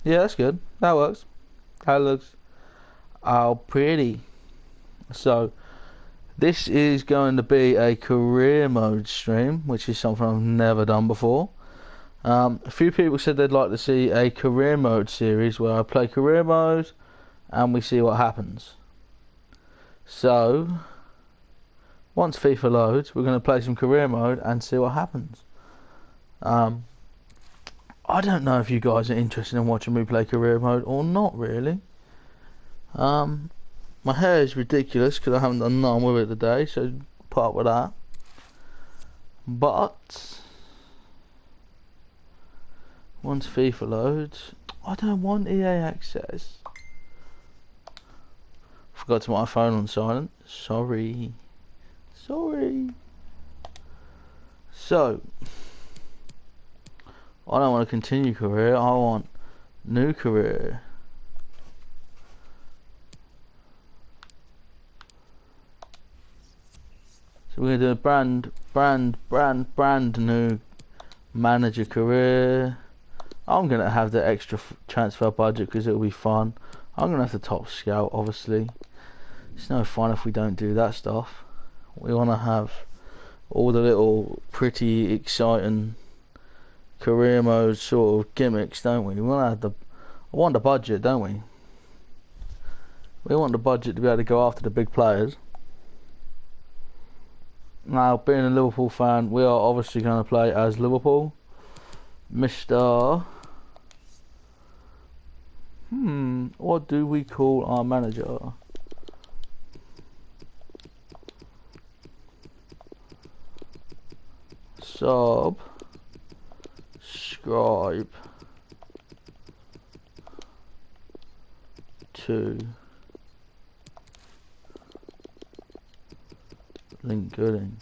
Yeah, that's good. That works. That looks all pretty. So, this is going to be a career mode stream, which is something I've never done before. A few people said they'd like to see a career mode series where I play career mode and we see what happens. So, once FIFA loads, we're going to play some career mode and see what happens. I don't know if you guys are interested in watching me play career mode or not, really. My hair is ridiculous because I haven't done none with it today, so put up with that. But once FIFA loads, I don't want EA access. Forgot to put my phone on silent. Sorry. So, I don't want to continue career. I want new career. So we're gonna do a brand new manager career. I'm gonna have the extra transfer budget because it'll be fun. I'm gonna have the top scout, obviously. It's no fun if we don't do that stuff. We want to have all the little pretty exciting career mode sort of gimmicks, don't we? We want to have I want the budget, don't we? We want the budget to be able to go after the big players. Now, being a Liverpool fan, we are obviously going to play as Liverpool. Mr. What do we call our manager? Subscribe to Link Gooding.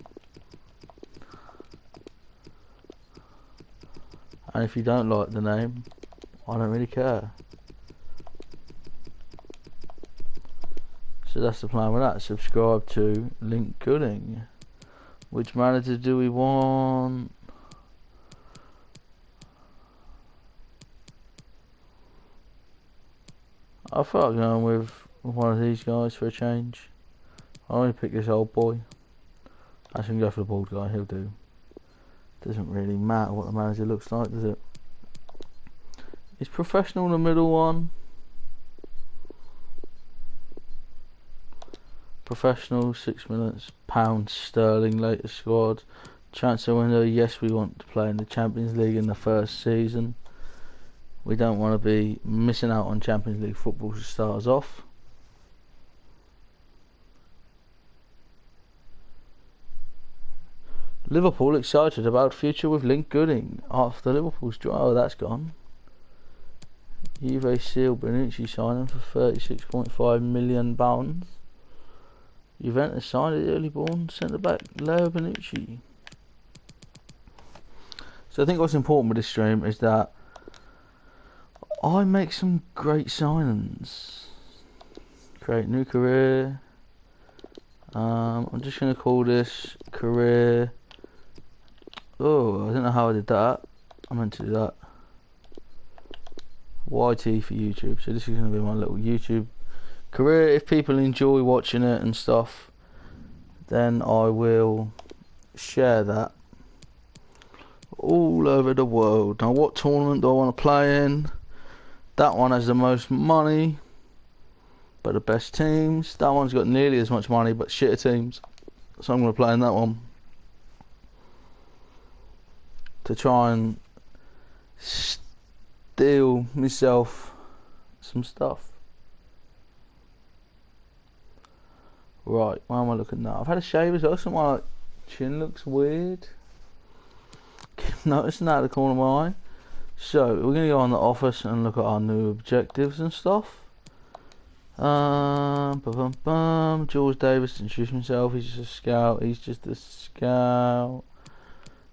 And if you don't like the name, I don't really care. So that's the plan with that. Subscribe to Link Gooding. Which manager do we want? I feel like going with one of these guys for a change. I only pick this old boy. I can go for the bald guy, he'll do. Doesn't really matter what the manager looks like, does it? Is professional the middle one? Professional, 6 minutes, pounds sterling, latest squad. Transfer window, yes, we want to play in the Champions League in the first season. We don't want to be missing out on Champions League football to start us off. Liverpool excited about future with Link Gooding after Liverpool's draw. Oh, that's gone. Juve sealed Bonucci signing for £36.5 million. Juventus signed the early born centre back Leo Bonucci. So I think what's important with this stream is that I make some great signings. Create new career. I'm just going to call this career. Oh, I don't know how I did that. I meant to do that. YT for YouTube. So this is going to be my little YouTube career. If people enjoy watching it and stuff, then I will share that all over the world. Now, what tournament do I want to play in? That one has the most money, but the best teams. That one's got nearly as much money, but shitter teams. So I'm going to play in that one to try and steal myself some stuff. Right, where am I looking now? I've had a shave as well, so my chin looks weird. Keep noticing that out of the corner of my eye. So, we're going to go on the office and look at our new objectives and stuff. George Davis introduced himself, he's just a scout.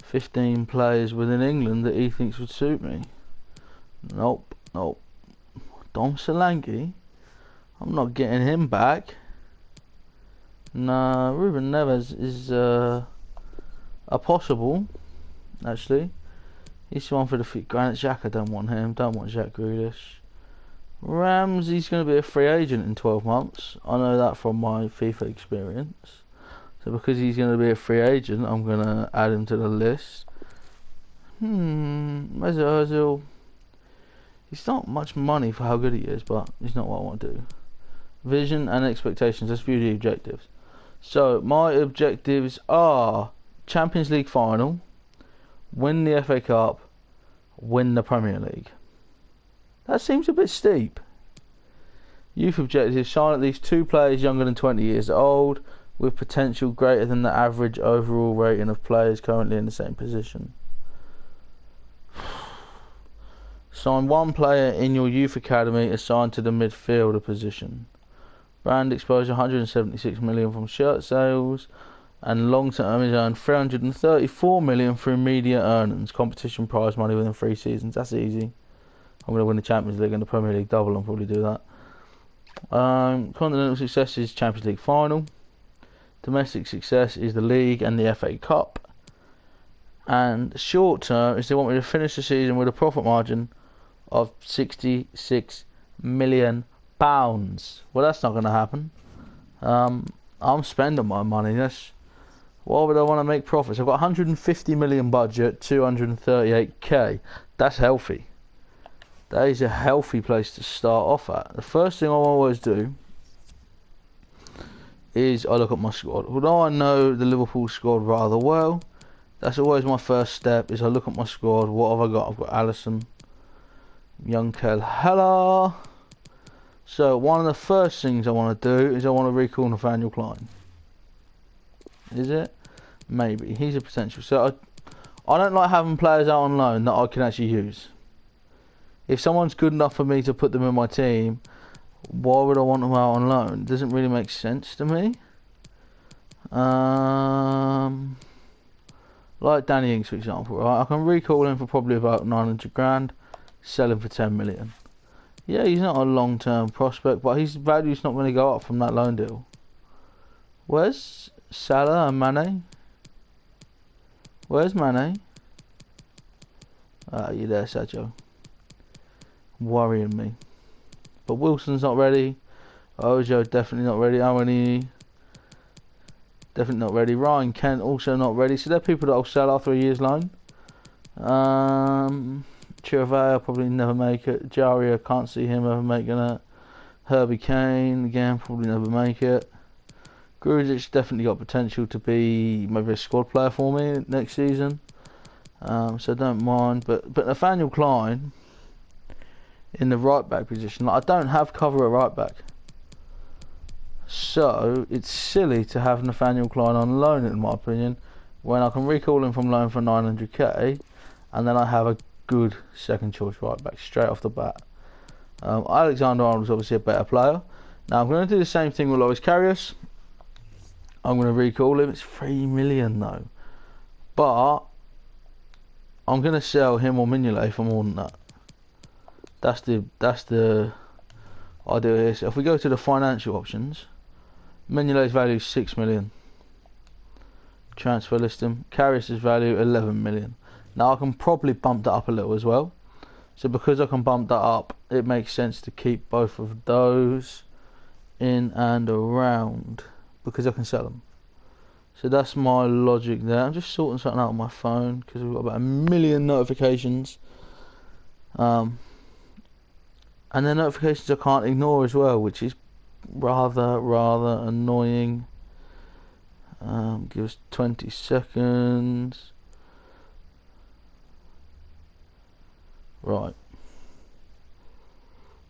15 players within England that he thinks would suit me. Nope. Dom Solanke? I'm not getting him back. No, Ruben Neves is a possible, actually. He's the one for the Granit Xhaka. Don't want him. Don't want Jack Grealish. Ramsey's going to be a free agent in 12 months. I know that from my FIFA experience. So because he's going to be a free agent, I'm going to add him to the list. Mesut Ozil. He's not much money for how good he is, but he's not what I want to do. Vision and expectations. Let's view the objectives. So my objectives are Champions League final, win the FA Cup, win the Premier League. That seems a bit steep. Youth objectives: sign at least 2 players younger than 20 years old with potential greater than the average overall rating of players currently in the same position. Sign 1 player in your youth academy assigned to the midfielder position. Brand exposure: 176 million from shirt sales, and long term is earned 334 million through media earnings. Competition prize money within 3 seasons. That's easy. I'm going to win the Champions League and the Premier League double. I'll probably do that. Continental success is Champions League final. Domestic success is the League and the FA Cup. And short term is they want me to finish the season with a profit margin of £66 million. Well, that's not going to happen. I'm spending my money. Why would I want to make profits? I've got 150 million budget, 238k. That's healthy. That is a healthy place to start off at. The first thing I always do is I look at my squad. Although I know the Liverpool squad rather well, that's always my first step, is I look at my squad. What have I got? I've got Alisson, young Hela. So one of the first things I want to do is I want to recall Nathaniel Klein. Is it? Maybe. He's a potential. So I don't like having players out on loan that I can actually use. If someone's good enough for me to put them in my team, why would I want them out on loan? It doesn't really make sense to me. Like Danny Ings, for example, right? I can recall him for probably about 900 grand, sell him for 10 million. Yeah, he's not a long-term prospect, but his value's not going to go up from that loan deal. Where's Salah and Mane? Where's Mane? You there, Sergio? Worrying me. But Wilson's not ready. Ojo definitely not ready. Awani definitely not ready. Ryan Kent also not ready. So they're people that I'll sell after a year's loan. Chirivella probably never make it. Jaria, can't see him ever making it. Herbie Kane again, probably never make it. Grujic definitely got potential to be maybe a squad player for me next season. So don't mind. But Nathaniel Klein in the right back position, like, I don't have cover at right back, so it's silly to have Nathaniel Klein on loan in my opinion, when I can recall him from loan for 900k, and then I have a good second choice right back straight off the bat. Alexander-Arnold's obviously a better player. Now I'm going to do the same thing with Loris Karius. I'm going to recall him. It's 3 million though, but I'm going to sell him or Mignolet for more than that. That's the idea here. So if we go to the financial options, Mignolet's value is 6 million. Transfer list him. Karius' value 11 million. Now I can probably bump that up a little as well. So because I can bump that up, it makes sense to keep both of those in and around because I can sell them. So that's my logic there. I'm just sorting something out on my phone because we've got about 1 million notifications. And the notifications I can't ignore as well, which is rather annoying. Give us 20 seconds. Right.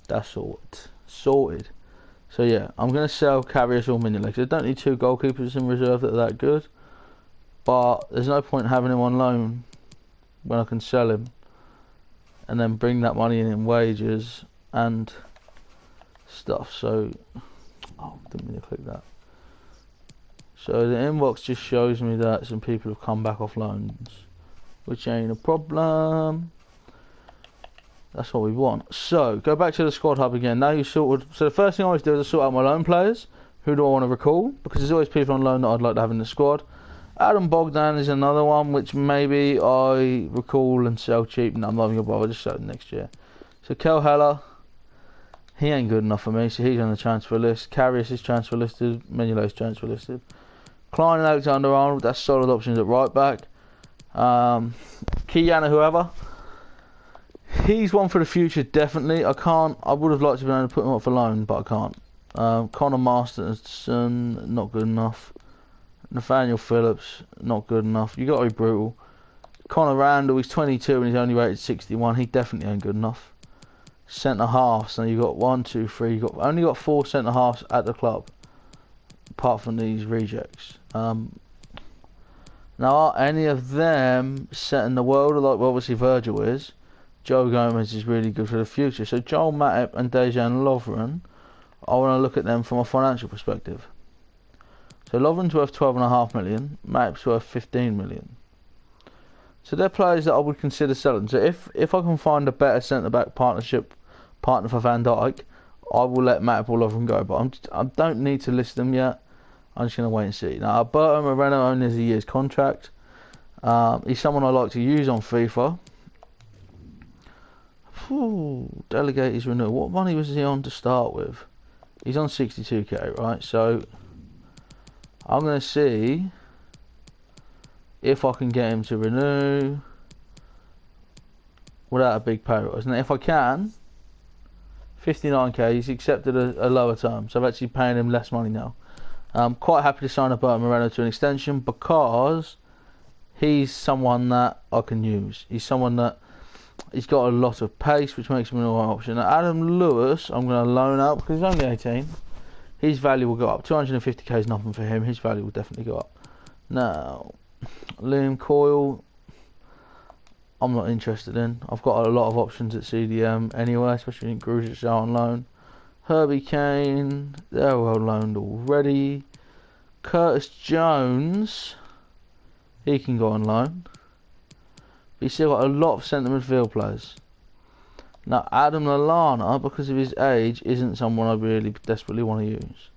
That's sorted. So yeah, I'm going to sell Karius or Mignolet because I don't need 2 goalkeepers in reserve that are that good. But there's no point having him on loan when I can sell him and then bring that money in wages and stuff. So didn't mean to click that. So the inbox just shows me that some people have come back off loans, which ain't a problem. That's what we want. So go back to the squad hub again. Now you sorted. So the first thing I always do is I sort out my loan players. Who do I want to recall? Because there's always people on loan that I'd like to have in the squad. Adam Bogdan is another one which maybe I recall and sell cheap. No, I'm not even going to bother, just sell it next year. So Kel Heller, he ain't good enough for me, so he's on the transfer list. Karius is transfer listed. Menulo's transfer listed. Klein and Alexander-Arnold, that's solid options at right back. Kiana, whoever, he's one for the future, definitely. I would have liked to be able to put him up for loan, but I can't. Connor Masterson, not good enough. Nathaniel Phillips, not good enough. You got to be brutal. Connor Randall, he's 22 and he's only rated 61. He definitely ain't good enough. Centre halves, so you got 1, 2, 3. You only got 4 centre halves at the club, apart from these rejects. Now, are any of them setting the world like obviously Virgil is? Joe Gomez is really good for the future. So Joel Matip and Dejan Lovren, I want to look at them from a financial perspective. So Lovren's worth 12.5 million, Matip's worth 15 million. So they're players that I would consider selling. So if I can find a better centre back partner for Van Dijk, I will let Matip or Lovren go. But I don't need to list them yet. I'm just going to wait and see. Now Alberto Moreno only has a year's contract. He's someone I like to use on FIFA. Delegate his renewal. What money was he on to start with? He's on 62k, right? So I'm going to see if I can get him to renew without a big pay rise. And if I can, 59k, he's accepted a lower term. So I'm actually paying him less money now. I'm quite happy to sign Alberto Moreno to an extension because he's someone that I can use. He's someone that he's got a lot of pace, which makes him an alright option. Now, Adam Lewis, I'm going to loan out because he's only 18. His value will go up. 250k is nothing for him. His value will definitely go up. Now, Liam Coyle, I'm not interested in. I've got a lot of options at CDM anyway, especially in Grujic out on loan. Herbie Kane, they're well loaned already. Curtis Jones, he can go on loan. But he's still got a lot of centre midfield players. Now, Adam Lallana, because of his age, isn't someone I really desperately want to use.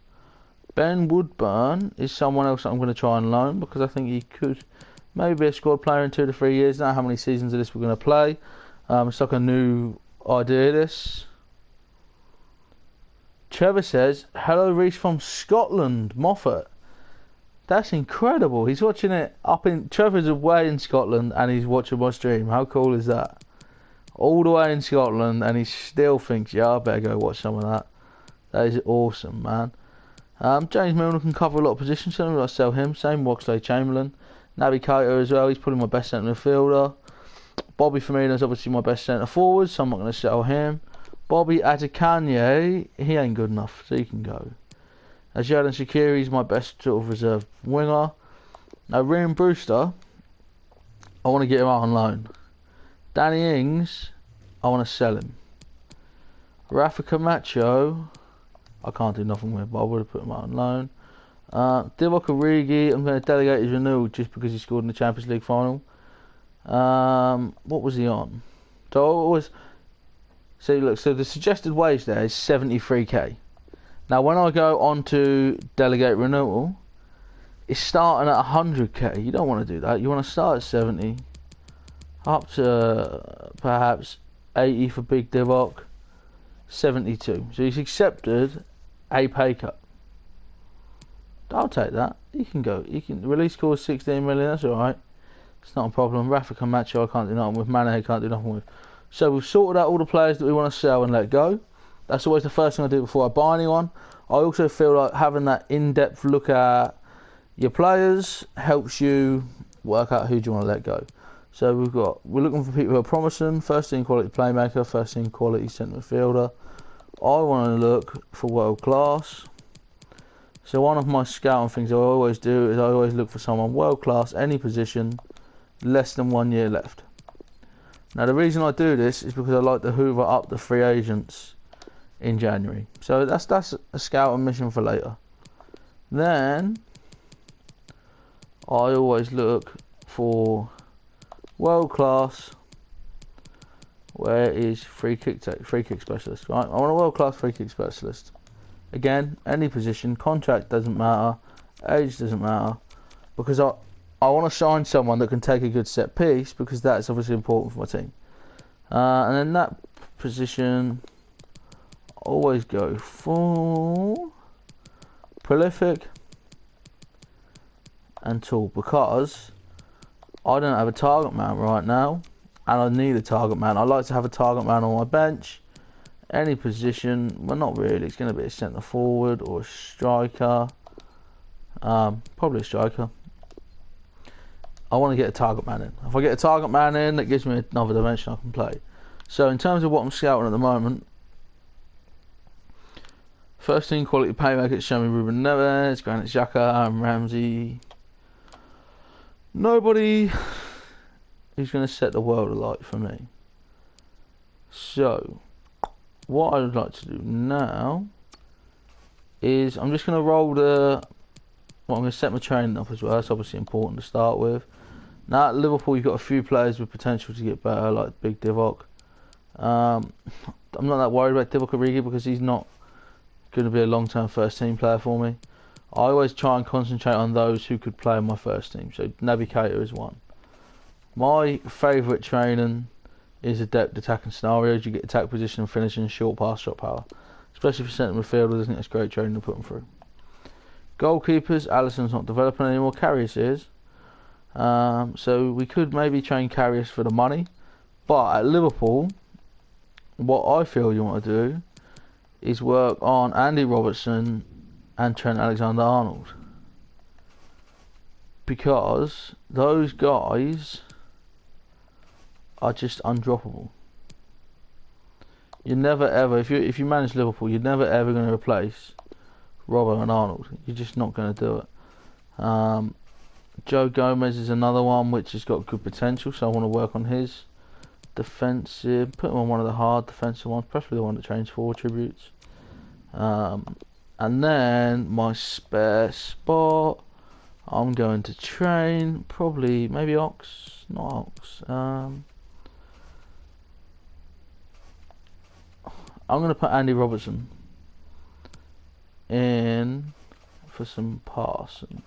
Ben Woodburn is someone else that I'm going to try and loan because I think he could maybe be a squad player in 2 to 3 years. Now, how many seasons of this we're going to play? It's like a new idea, this. Trevor says, hello, Reece from Scotland, Moffat. That's incredible. He's watching it up in... Trevor's away in Scotland and he's watching my stream. How cool is that? All the way in Scotland and he still thinks, yeah, I better go watch some of that. That is awesome, man. James Milner can cover a lot of positions, so I'll sell him. Same Oxlade Chamberlain. Naby Keita as well, he's probably my best centre midfielder. Bobby Firmino's obviously my best centre forward, so I'm not going to sell him. Bobby Adekanye, he ain't good enough, so he can go. Jadon Shaqiri's my best sort of reserve winger. Now, Ryan Brewster, I want to get him out on loan. Danny Ings, I want to sell him. Rafa Camacho, I can't do nothing with, but I would have put him out on loan. Divock Origi, I'm going to delegate his renewal just because he scored in the Champions League final. What was he on? So the suggested wage there is 73k. Now, when I go on to delegate renewal, it's starting at 100k. You don't want to do that. You want to start at 70, up to perhaps 80 for Big Divock, 72. So he's accepted a pay cut. I'll take that. He can go. He can release clause 16 million. That's all right. It's not a problem. Rafa Camacho, I can't do nothing with. Mane, I can't do nothing with. So we've sorted out all the players that we want to sell and let go. That's always the first thing I do before I buy anyone. I also feel like having that in-depth look at your players helps you work out who do you want to let go. So we're looking for people who are promising, first team quality playmaker, first team quality centre midfielder. I want to look for world class. So one of my scouting things I always do is I always look for someone world class, any position, less than 1 year left. Now the reason I do this is because I like to hoover up the free agents in January. So that's a scouting mission for later. Then I always look for world class. Where is free kick specialist? Right, I want a world class free kick specialist. Again, any position, contract doesn't matter, age doesn't matter, because I want to sign someone that can take a good set piece, because that's obviously important for my team. And then that position, always go for prolific and tall, because I don't have a target man right now, and I need a target man. I like to have a target man on my bench. Any position, well, not really. It's going to be a centre forward or a striker. Probably a striker. I want to get a target man in. If I get a target man in, that gives me another dimension I can play. So in terms of what I'm scouting at the moment, first team quality playmakers show me Ruben Neves, Granit Xhaka, and Ramsey. Nobody who's going to set the world alight for me. So what I would like to do now is I'm just going to roll the... Well, I'm going to set my training up as well. That's obviously important to start with. Now at Liverpool, you've got a few players with potential to get better, like Big Divock. I'm not that worried about Divock Origi, because he's not going to be a long-term first-team player for me. I always try and concentrate on those who could play in my first team. So Naby Keita is one. My favourite training is adept attacking scenarios. You get attack position, finishing, short pass, shot power. Especially for centre midfielders, I think it's great training to put them through. Goalkeepers, Alisson's not developing anymore. Karius is. So we could maybe train Karius for the money. But at Liverpool, what I feel you want to do is work on Andy Robertson and Trent Alexander-Arnold, because those guys are just undroppable. You're never ever, if you manage Liverpool, you're never ever going to replace Robbo and Arnold. You're just not going to do it. Joe Gomez is another one which has got good potential, so I want to work on his defensive. Put him on one of the hard defensive ones, preferably the one that trains 4 tributes. And then my spare spot, I'm going to train probably maybe Ox, not Ox. I'm going to put Andy Robertson in for some passing.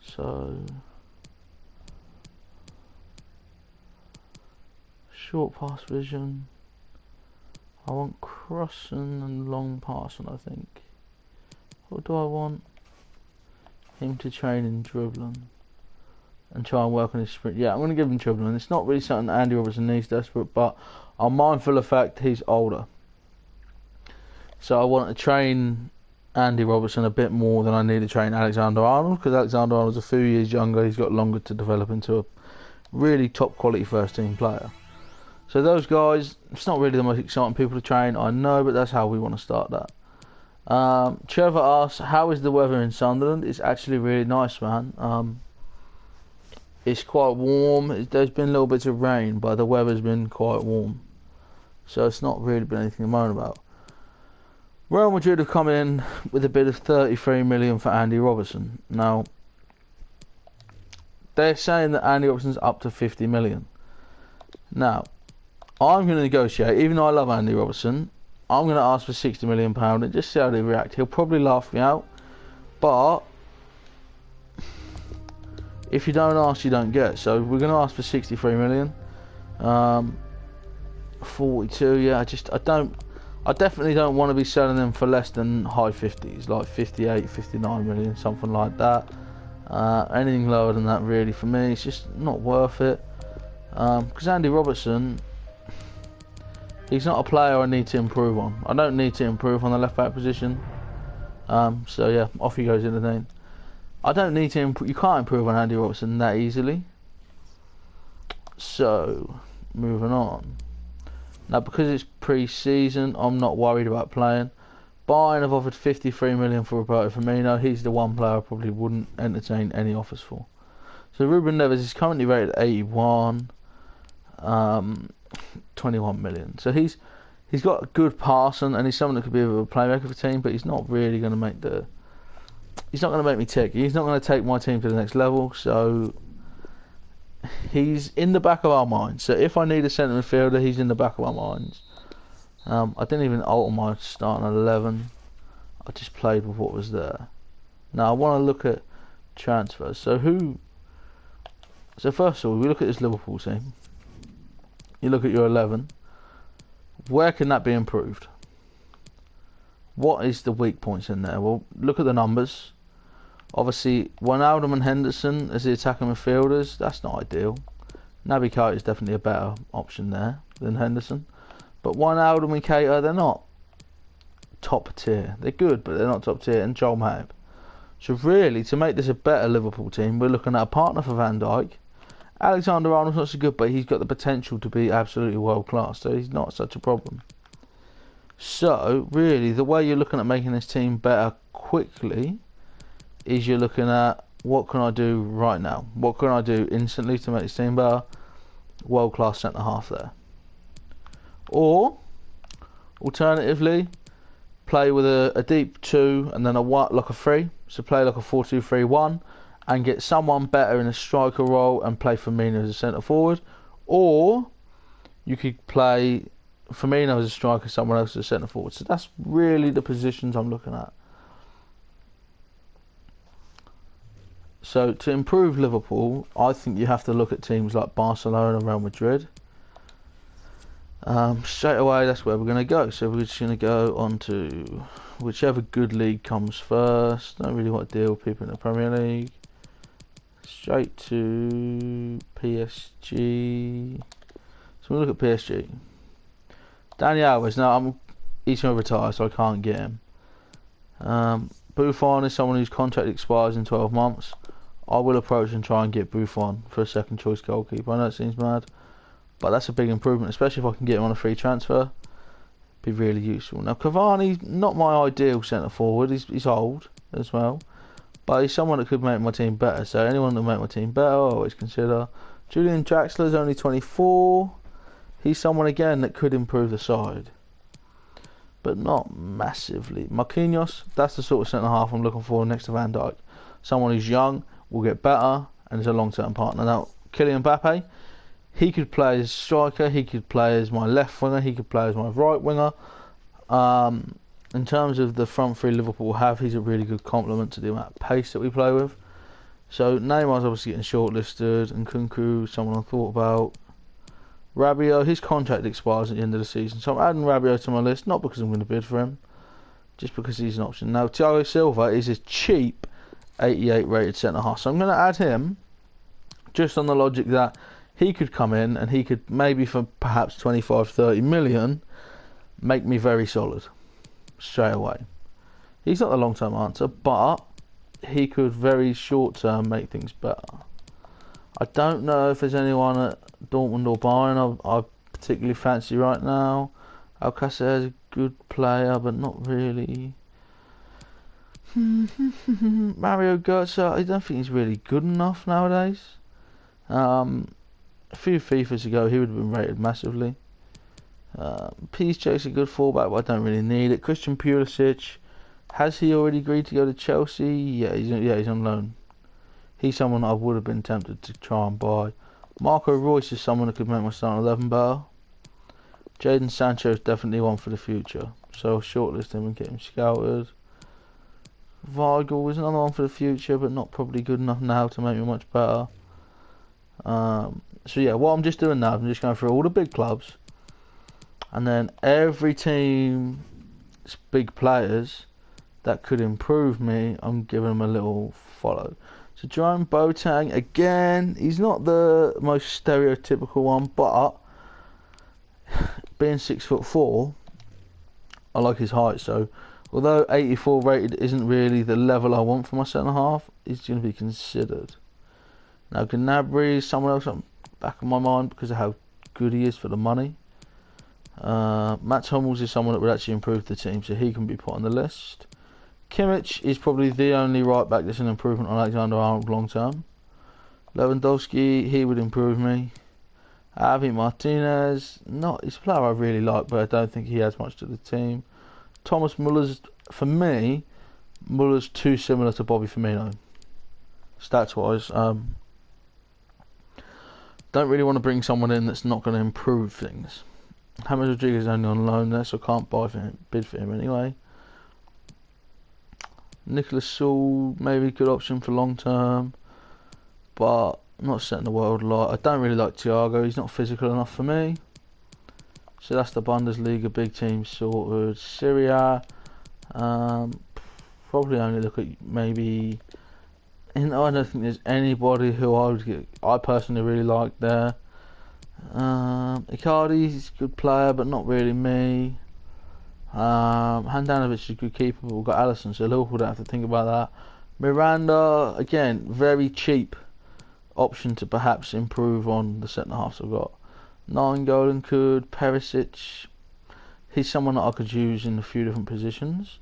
So short pass vision. I want crossing and long passing, I think. What do I want? Him to train in dribbling and try and work on his sprint. Yeah, I'm going to give him dribbling. It's not really something that Andy Robertson needs desperate, but I'm mindful of the fact he's older. So I want to train Andy Robertson a bit more than I need to train Alexander-Arnold, because Alexander-Arnold's a few years younger. He's got longer to develop into a really top quality first team player. So those guys, it's not really the most exciting people to train, I know, but that's how we want to start that. Trevor asks, how is the weather in Sunderland? It's actually really nice, man. It's quite warm. There's been little bits of rain, but the weather's been quite warm. So it's not really been anything to moan about. Real Madrid have come in with a bid of 33 million for Andy Robertson. Now, they're saying that Andy Robertson's up to 50 million. Now, I'm going to negotiate, even though I love Andy Robertson, I'm going to ask for £60 million and just see how they react. He'll probably laugh me out, but if you don't ask, you don't get. So we're going to ask for 63 million. 42, yeah, I definitely don't want to be selling them for less than high 50s, like 58, 59 million, something like that. Anything lower than that, really, for me, it's just not worth it. Because Andy Robertson, he's not a player I need to improve on. I don't need to improve on the left back position. So yeah, off he goes in the name. I don't need to improve. You can't improve on Andy Robertson that easily. So moving on. Now, because it's pre-season, I'm not worried about playing. Bayern have offered 53 million for Roberto Firmino. He's the one player I probably wouldn't entertain any offers for. So Ruben Neves is currently rated at 81. 21 million. So he's got a good passing, and he's someone that could be a playmaker for the team, but he's not really going to make the... He's not going to make me tick. He's not going to take my team to the next level, so he's in the back of our minds. So if I need a centre midfielder, he's in the back of our minds. I didn't even alter my starting 11. I just played with what was there. Now I want to look at transfers. So first of all, we look at this Liverpool team. You look at your 11. Where can that be improved? What is the weak points in there? Well, look at the numbers. Obviously, Wijnaldum and Henderson as the attacking midfielders, that's not ideal. Naby Keita is definitely a better option there than Henderson. But Wijnaldum and Keita, they're not top tier. They're good, but they're not top tier. And Joel Matip. So really, to make this a better Liverpool team, we're looking at a partner for Van Dijk. Alexander-Arnold's not so good, but he's got the potential to be absolutely world class, so he's not such a problem. So really, the way you're looking at making this team better quickly is you're looking at, what can I do right now? What can I do instantly to make this team better? World class centre half there. Or alternatively, play with a deep 2 and then like a 3. So play like a 4-2-3-1 and get someone better in a striker role and play Firmino as a centre forward. Or you could play Firmino as a striker, someone else as a centre forward. So that's really the positions I'm looking at. So to improve Liverpool, I think you have to look at teams like Barcelona and Real Madrid. Straight away, that's where we're going to go. So we're just going to go on to whichever good league comes first. Don't really want to deal with people in the Premier League. Straight to PSG. So we'll look at PSG. Dani Alves. Now, he's going to retire, so I can't get him. Buffon is someone whose contract expires in 12 months. I will approach and try and get Buffon for a second choice goalkeeper. I know it seems mad, but that's a big improvement, especially if I can get him on a free transfer. Be really useful. Now Cavani's not my ideal centre forward. He's old as well, but he's someone that could make my team better. So anyone that make my team better, I always consider. Julian Draxler's only 24. He's someone again that could improve the side, but not massively. Marquinhos, that's the sort of centre half I'm looking for next to Van Dijk. Someone who's young, will get better, and is a long-term partner. Now, Kylian Mbappe, he could play as striker, he could play as my left winger, he could play as my right winger. In terms of the front three Liverpool have, he's a really good complement to the amount of pace that we play with. So Neymar's obviously getting shortlisted, and Nkunku, someone I thought about. Rabiot, his contract expires at the end of the season, so I'm adding Rabiot to my list, not because I'm going to bid for him, just because he's an option. Now, Thiago Silva is a cheap 88 rated centre half, so I'm going to add him just on the logic that he could come in and he could maybe for perhaps 25-30 million make me very solid straight away. He's not the long term answer, but he could very short term make things better. I don't know if there's anyone at Dortmund or Bayern I particularly fancy right now. Alcacer is a good player, but not really. Mario Götze, I don't think he's really good enough nowadays. A few FIFAs ago, he would have been rated massively. PSG's a good fullback, but I don't really need it. Christian Pulisic, has he already agreed to go to Chelsea? Yeah, he's on loan. He's someone I would have been tempted to try and buy. Marco Reus is someone that could make my starting 11 better. Jadon Sancho is definitely one for the future, so I'll shortlist him and get him scouted. Weigl is another one for the future, but not probably good enough now to make me much better. So yeah, what I'm just doing now, I'm just going through all the big clubs, and then every team's big players that could improve me, I'm giving them a little follow. So Jerome Boateng, again, he's not the most stereotypical one, but being 6'4", I like his height. So although 84 rated isn't really the level I want for my centre half, he's going to be considered. Now Gnabry is someone else I'm back in my mind because of how good he is for the money. Mats Hummels is someone that would actually improve the team, so he can be put on the list. Kimmich is probably the only right back that's an improvement on Alexander-Arnold long term. Lewandowski, he would improve me. Javi Martinez, he's a player I really like, but I don't think he adds much to the team. Thomas Muller's, for me, Muller's too similar to Bobby Firmino, stats wise. Don't really want to bring someone in that's not going to improve things. James Rodriguez is only on loan there, so I can't bid for him anyway. Nicholas Saul, maybe a good option for long term, but not setting the world light. I don't really like Thiago. He's not physical enough for me. So that's the Bundesliga big team sorted. Syria, probably only look at maybe. I don't think there's anybody who I personally really like there. Icardi's a good player, but not really me. Handanovic is a good keeper, but we've got Alisson, so Liverpool don't have to think about that. Miranda, again, very cheap option to perhaps improve on the centre halves I've got. Nainggolan could, Perisic, he's someone that I could use in a few different positions.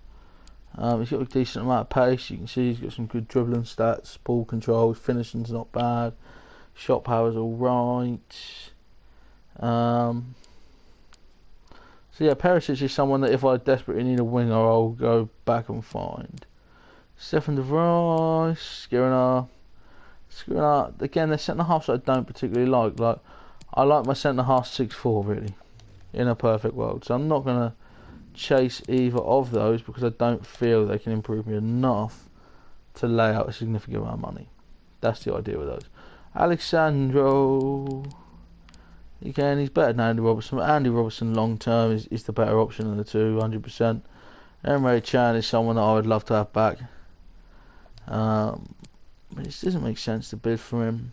He's got a decent amount of pace. You can see he's got some good dribbling stats, ball control, finishing's not bad, shot power's alright. So yeah, Perisic is someone that if I desperately need a winger, I'll go back and find. Stefan de Vrij, Skriniar, again, they're centre halves that I don't particularly like. Like, I like my centre half 6'4" really, in a perfect world. So I'm not gonna chase either of those because I don't feel they can improve me enough to lay out a significant amount of money. That's the idea with those. Alexandro, again, he's better than Andy Robertson, but Andy Robertson long term is the better option of the two, 100%. Emre Can is someone that I would love to have back. But it doesn't make sense to bid for him.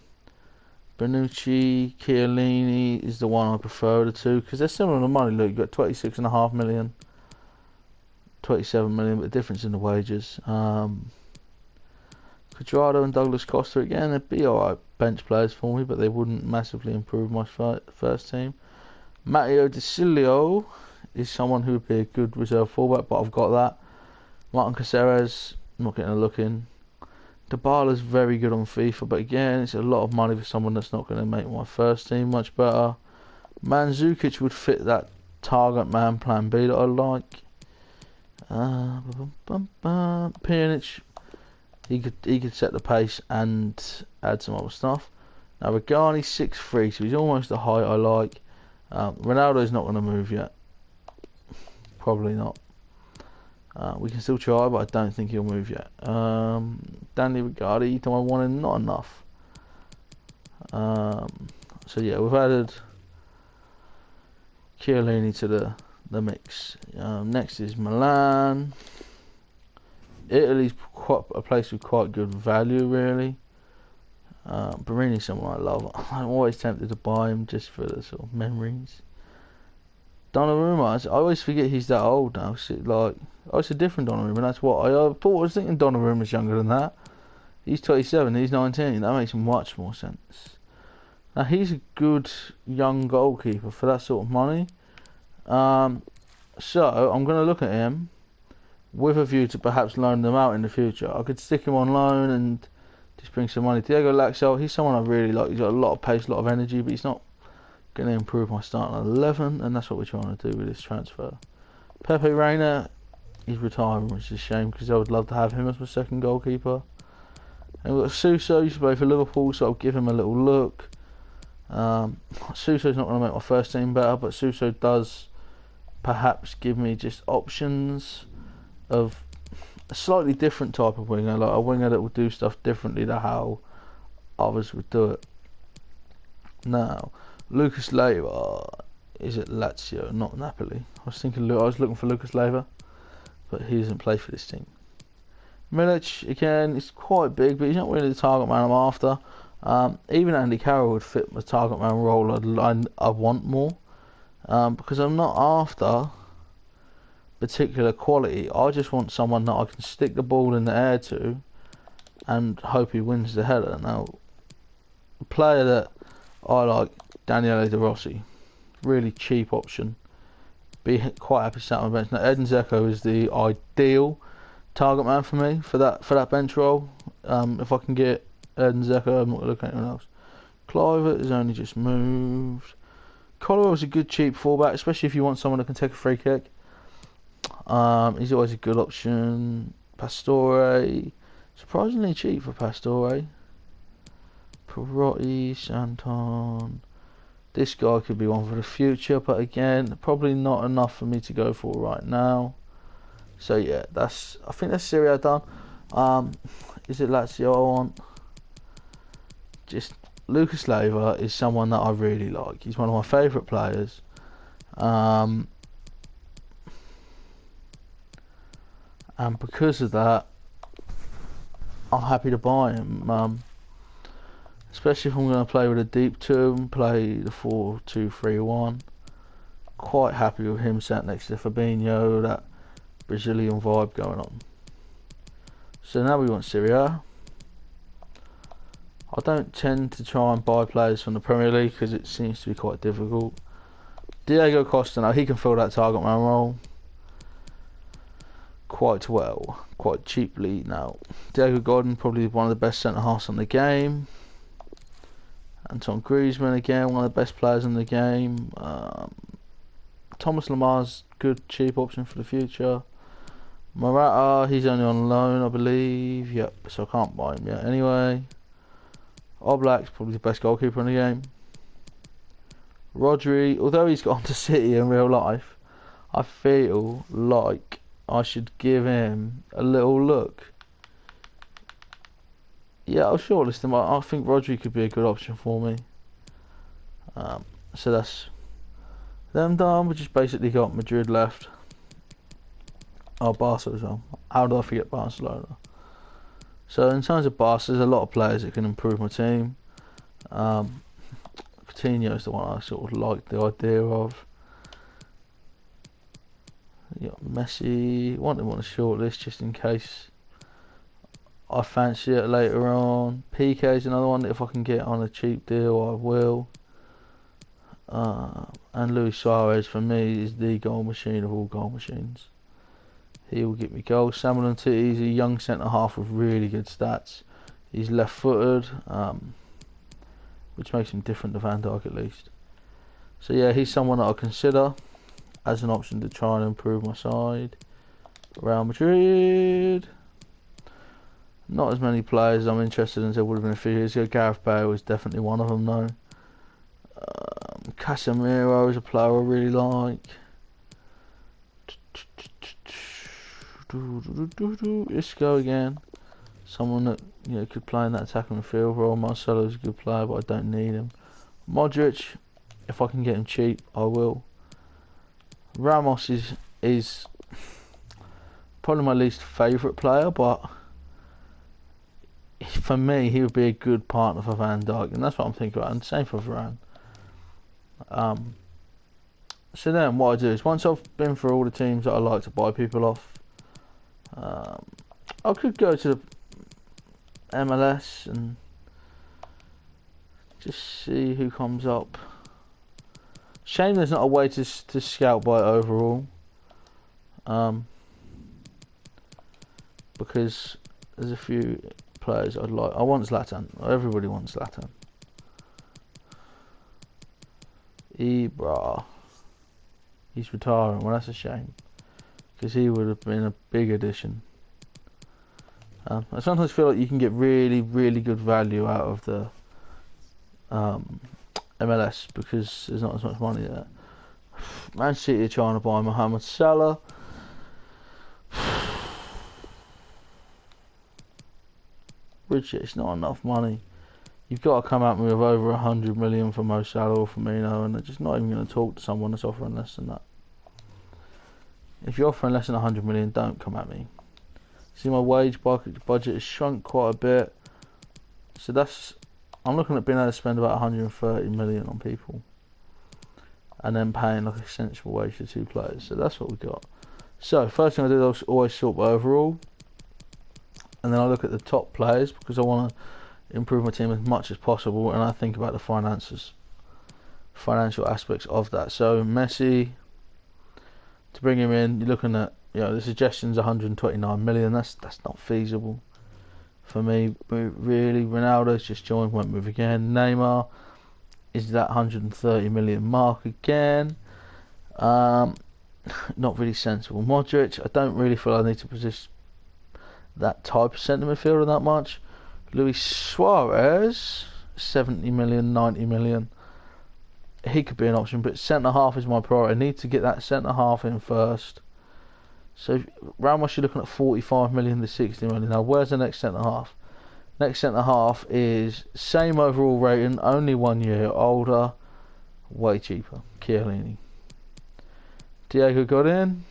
Bonucci, Chiellini is the one I prefer of the two because they're similar to money. Look, you've got 26.5 million, 27 million, but the difference in the wages. Quadrado and Douglas Costa, again, they'd be alright bench players for me, but they wouldn't massively improve my first team. Matteo De Cilio is someone who would be a good reserve fullback, but I've got that. Martin Caceres, not getting a look in. Dybala's very good on FIFA, but again, it's a lot of money for someone that's not going to make my first team much better. Mandzukic would fit that target man plan B that I like. Pjanic, he could set the pace and add some other stuff. Now Reggiani's 6'3", so he's almost the height I like. Ronaldo's not going to move yet. Probably not. We can still try, but I don't think he'll move yet. Danny Rigardi, do I want him? Not enough. So yeah, we've added Chiellini to the mix. Next is Milan. Italy's quite a place with quite good value, really. Barini's someone I love. I'm always tempted to buy him just for the sort of memories. Donnarumma, I always forget he's that old now. It's a different Donnarumma. That's what I thought. I was thinking Donnarumma's younger than that. He's 27. He's 19. That makes much more sense. Now he's a good young goalkeeper for that sort of money. So I'm going to look at him with a view to perhaps loan them out in the future. I could stick him on loan and just bring some money. Diego Laxalt, he's someone I really like. He's got a lot of pace, a lot of energy, but he's not going to improve my starting 11, and that's what we're trying to do with this transfer. Pepe Reina, he's retiring, which is a shame because I would love to have him as my second goalkeeper. And we've got Suso, used to play for Liverpool, so I'll give him a little look. Suso's not going to make my first team better, but Suso does perhaps give me just options of a slightly different type of winger, like a winger that will do stuff differently to how others would do it. Now, Lucas Leiva is at Lazio, not Napoli. I was looking for Lucas Leiva, but he doesn't play for this team. Milic, again, is quite big, but he's not really the target man I'm after. Even Andy Carroll would fit the target man role I want more, because I'm not after particular quality. I just want someone that I can stick the ball in the air to and hope he wins the header. Now, the player that I like, Daniele De Rossi, really cheap option. Be quite happy sat on the bench. Now, Edin Dzeko is the ideal target man for me for that bench role. If I can get Edin Dzeko, I'm not going to look at anyone else. Kluivert has only just moved. Collier is a good cheap fullback, especially if you want someone that can take a free kick. He's always a good option. Pastore, surprisingly cheap for Pastore. Perotti, Santon. This guy could be one for the future, but again, probably not enough for me to go for right now. So yeah, I think that's Serie A done. Is it Lazio I want? Just Lucas Leiva is someone that I really like. He's one of my favourite players. And because of that, I'm happy to buy him. Especially if I'm going to play with a deep two and play the 4-2-3-1. Quite happy with him sat next to Fabinho, that Brazilian vibe going on. So now we want Serie A. I don't tend to try and buy players from the Premier League because it seems to be quite difficult. Diego Costa, now he can fill that target man role quite well, quite cheaply now. Diego Godin, probably one of the best centre-halves on the game. Antoine Griezmann, again, one of the best players in the game. Thomas Lamar's good, cheap option for the future. Morata, he's only on loan, I believe. Yep, so I can't buy him yet. Anyway, Oblak's probably the best goalkeeper in the game. Rodri, although he's gone to City in real life, I feel like I should give him a little look. Yeah, I'll shortlist him. I think Rodri could be a good option for me. So that's them done. We just basically got Madrid left. Oh, Barca as well. How did I forget Barcelona? So in terms of Barca, there's a lot of players that can improve my team. Coutinho is the one I sort of like the idea of. You got Messi. Want him on a short list just in case I fancy it later on. PK is another one that if I can get on a cheap deal, I will. And Luis Suarez for me is the goal machine of all goal machines. He will get me goals. Samuel Umtiti is a young centre half with really good stats. He's left-footed, which makes him different to Van Dijk at least. So yeah, he's someone that I'll consider as an option to try and improve my side. Real Madrid. Not as many players I'm interested in as there would have been a few years ago. Gareth Bale is definitely one of them though. Casemiro is a player I really like. Let's go again. Someone that could play in that attacking midfield role. Marcelo's a good player, but I don't need him. Modric, if I can get him cheap, I will. Ramos is probably my least favourite player, but for me, he would be a good partner for Van Dijk, and that's what I'm thinking about. And same for Varane. So then, what I do is once I've been through all the teams that I like to buy people off, I could go to the MLS and just see who comes up. Shame there's not a way to scout by overall, because there's a few players I'd like. I want Zlatan. Everybody wants Zlatan. Ibra. He's retiring. Well, that's a shame, because he would have been a big addition. I sometimes feel like you can get really, really good value out of the MLS because there's not as much money there. Man City are trying to buy Mohamed Salah. Richard, it's not enough money. You've got to come at me with over 100 million for Mo Salah or Firmino, and they're just not even going to talk to someone that's offering less than that. If you're offering less than 100 million, don't come at me. See, my wage budget has shrunk quite a bit, so I'm looking at being able to spend about 130 million on people, and then paying like a sensible wage for 2 players. So that's what we got. So first thing I do is always sort by overall, and then I look at the top players because I want to improve my team as much as possible, and I think about the financial aspects of that. So Messi, to bring him in, you're looking at the suggestion's 129 million. That's not feasible for me. Really, Ronaldo's just joined, won't move again. Neymar is that 130 million mark again. Not really sensible. Modric, I don't really feel I need to position that type of centre midfielder that much. Luis Suarez, 70 million, 90 million. He could be an option, but centre half is my priority. I need to get that centre half in first. So Ramos, you're looking at 45 million to 60 million. Now, where's the next centre half? Next centre half is same overall rating, only 1 year older, way cheaper. Chiellini. Diego got in,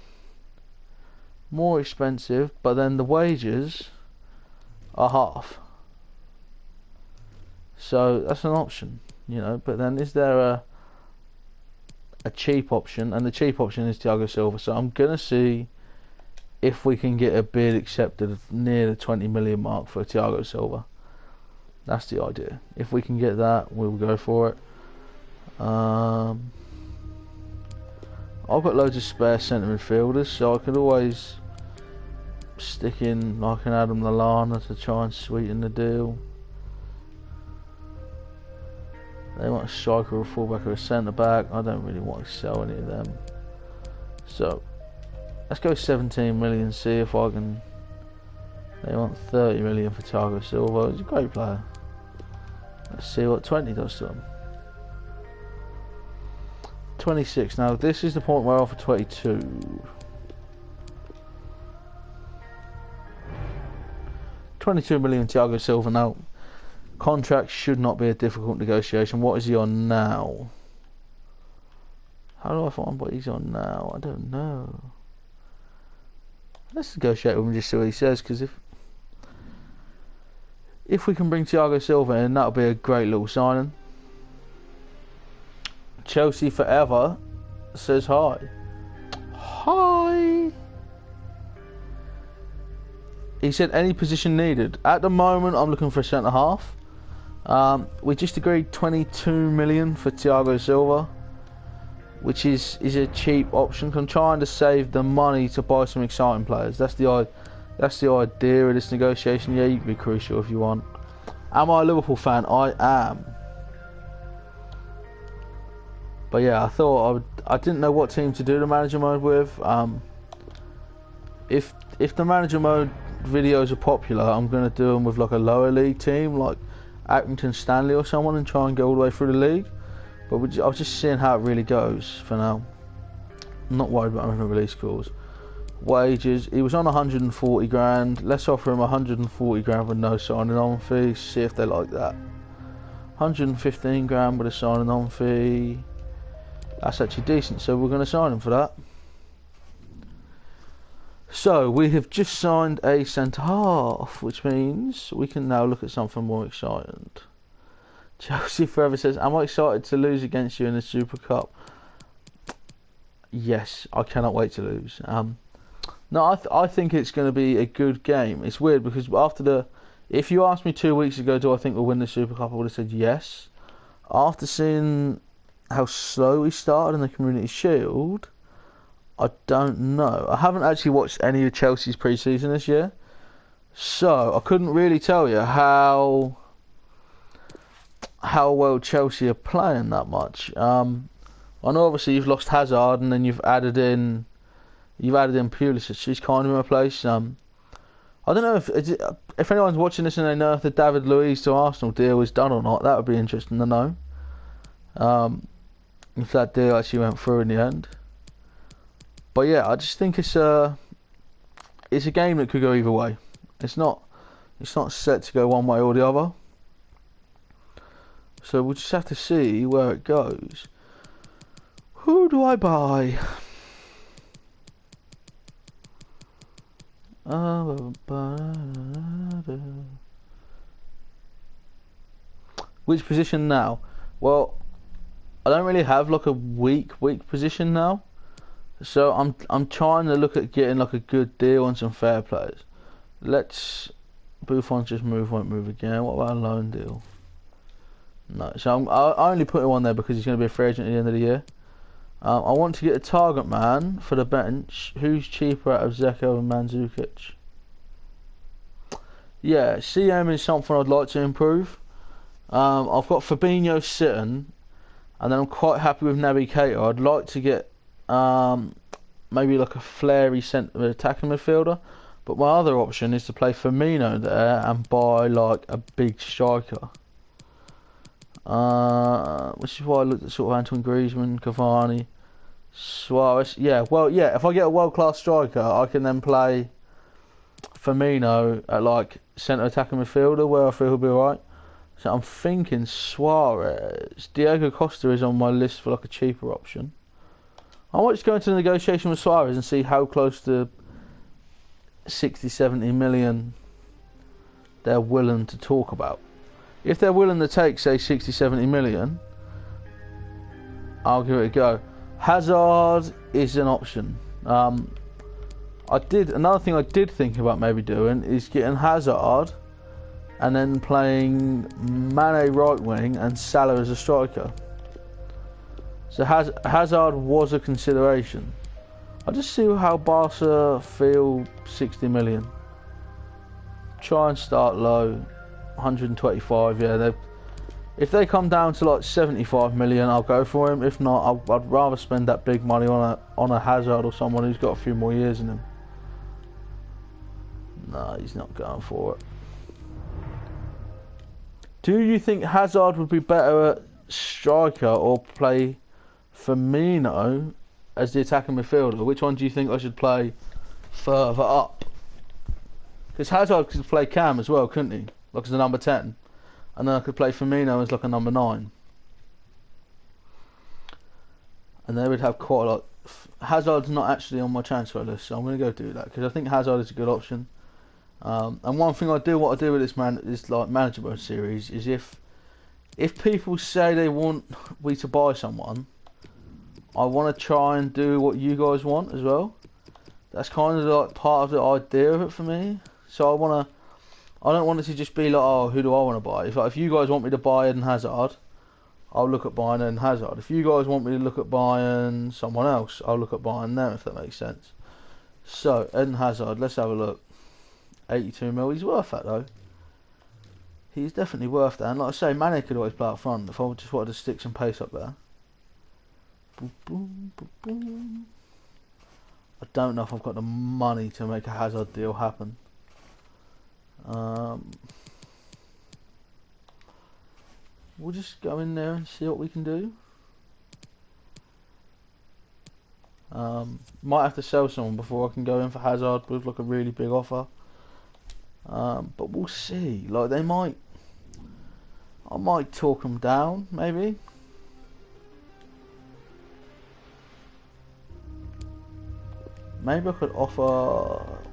more expensive, but then the wages are half. So that's an option, you know. But then is there a cheap option? And the cheap option is Thiago Silva. So I'm gonna see if we can get a bid accepted near the 20 million mark for Thiago Silva. That's the idea. If we can get that, we'll go for it. I've got loads of spare centre midfielders, so I could always stick in like an Adam Lallana to try and sweeten the deal. They want a striker or a fullback or a centre back. I don't really want to sell any of them. So let's go 17 million, see if I can. They want 30 million for Thiago Silva. He's a great player. Let's see what 20 does to him. 26. Now this is the point where I offer 22. 22 million Thiago Silva. Now contract should not be a difficult negotiation. What is he on now? How do I find what he's on now? I don't know. Let's negotiate with him and just see what he says, because if we can bring Thiago Silva in, that'll be a great little signing. Chelsea forever says hi. Hi. He said any position needed. At the moment, I'm looking for a centre half. We just agreed 22 million for Thiago Silva, which is a cheap option. I'm trying to save the money to buy some exciting players. That's the idea of this negotiation. Yeah, you can be crucial if you want. Am I a Liverpool fan? I am. But yeah, I thought I didn't know what team to do the manager mode with. If the manager mode videos are popular, I'm going to do them with like a lower league team, like Accrington Stanley or someone, and try and go all the way through the league. But I was just seeing how it really goes for now. I'm not worried about having a release clause. Wages, he was on 140 grand. Let's offer him 140 grand with no signing on fee. See if they like that. 115 grand with a signing on fee. That's actually decent, so we're going to sign him for that. So we have just signed a centre half, which means we can now look at something more exciting. Chelsea Forever says, am I excited to lose against you in the Super Cup? Yes, I cannot wait to lose. No, I think it's going to be a good game. It's weird because if you asked me 2 weeks ago, do I think we'll win the Super Cup, I would have said yes. After seeing how slow we started in the Community Shield, I don't know. I haven't actually watched any of Chelsea's pre-season this year, so I couldn't really tell you how well Chelsea are playing that much. I know obviously you've lost Hazard and then you've added in Pulisic. She's kind of in my place. I don't know if anyone's watching this and they know if the David Luiz to Arsenal deal is done or not. That would be interesting to know. If that deal actually went through in the end. But yeah, I just think it's a game that could go either way. It's not set to go one way or the other. So we'll just have to see where it goes. Who do I buy? Which position now? Well, I don't really have like a weak position now. So I'm trying to look at getting like a good deal on some fair players. Buffon's just won't move again. What about a loan deal? No, so I only put him on there because he's going to be a free agent at the end of the year. I want to get a target man for the bench. Who's cheaper out of Zeko and Mandzukic? Yeah, CM is something I'd like to improve. I've got Fabinho sitting, and then I'm quite happy with Naby Keita. I'd like to get maybe like a flary centre attacking midfielder, but my other option is to play Firmino there and buy like a big striker. Which is why I looked at sort of Antoine Griezmann, Cavani, Suarez, yeah, well, yeah. If I get a world-class striker, I can then play Firmino at like centre attacking midfielder, where I feel he'll be alright. So I'm thinking Suarez. Diego Costa is on my list for like a cheaper option. I might just go into the negotiation with Suarez and see how close to 60, 70 million they're willing to talk about. If they're willing to take, say, 60, 70 million, I'll give it a go. Hazard is an option. Another thing I did think about maybe doing is getting Hazard and then playing Mane right wing and Salah as a striker. So Hazard was a consideration. I'll just see how Barca feel 60 million. Try and start low, 125. Yeah, if they come down to like 75 million, I'll go for him. If not, I'd rather spend that big money on a Hazard or someone who's got a few more years in him. No, he's not going for it. Do you think Hazard would be better at striker or play Firmino as the attacking midfielder? Which one do you think I should play further up? Because Hazard could play Cam as well, couldn't he? Like as a number 10. And then I could play Firmino as like a number 9. And they would have quite a lot. Hazard's not actually on my transfer list, so I'm going to go do that because I think Hazard is a good option. And one thing I do want to do with this like manager mode series is if people say they want me to buy someone, I want to try and do what you guys want as well. That's kind of like part of the idea of it for me. So I don't want it to just be like, oh, who do I want to buy? If you guys want me to buy Eden Hazard, I'll look at buying Eden Hazard. If you guys want me to look at buying someone else, I'll look at buying them, if that makes sense. So Eden Hazard, let's have a look. 82 mil, he's worth that though. He's definitely worth that. And like I say, Mane could always play up front if I just wanted to stick some pace up there. Boom, boom, boom, boom. I don't know if I've got the money to make a Hazard deal happen. We'll just go in there and see what we can do. Might have to sell someone before I can go in for Hazard with like a really big offer. But we'll see. Like I might talk them down, maybe. Maybe I could offer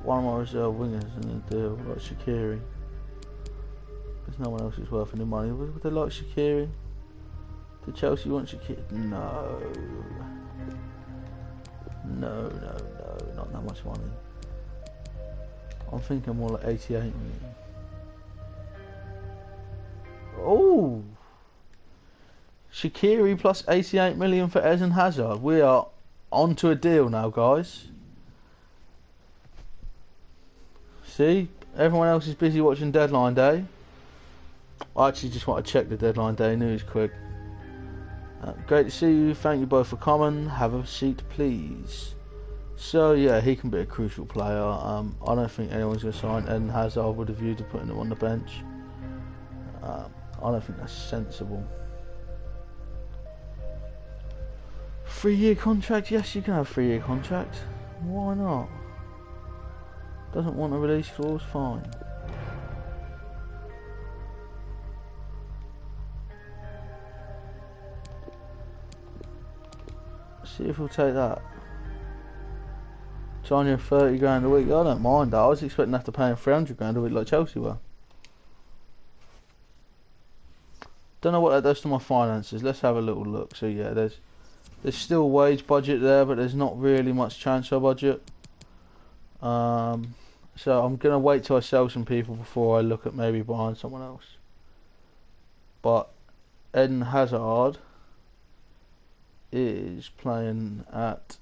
one of my reserve wingers in a deal like Shaqiri. Because no one else is worth any money. Would they like Shaqiri? Did Chelsea want Shaqiri? No. No, not that much money. I'm thinking more like 88 million. Oh! Shaqiri plus 88 million for Eden Hazard. We are onto a deal now, guys. See? Everyone else is busy watching Deadline Day. I actually just want to check the Deadline Day news quick. Great to see you. Thank you both for coming. Have a seat, please. So yeah, he can be a crucial player. I don't think anyone's going to sign Eden Hazard with a view to putting him on the bench. I don't think that's sensible. 3-year contract? Yes, you can have a 3-year contract. Why not? Doesn't want a release clause? Fine. See if we'll take that. Charging him 30 grand a week. I don't mind that. I was expecting to have to pay him 300 grand a week like Chelsea were. Don't know what that does to my finances. Let's have a little look. So yeah, there's still wage budget there, but there's not really much transfer budget. So I'm gonna wait till I sell some people before I look at maybe buying someone else. But Eden Hazard is playing at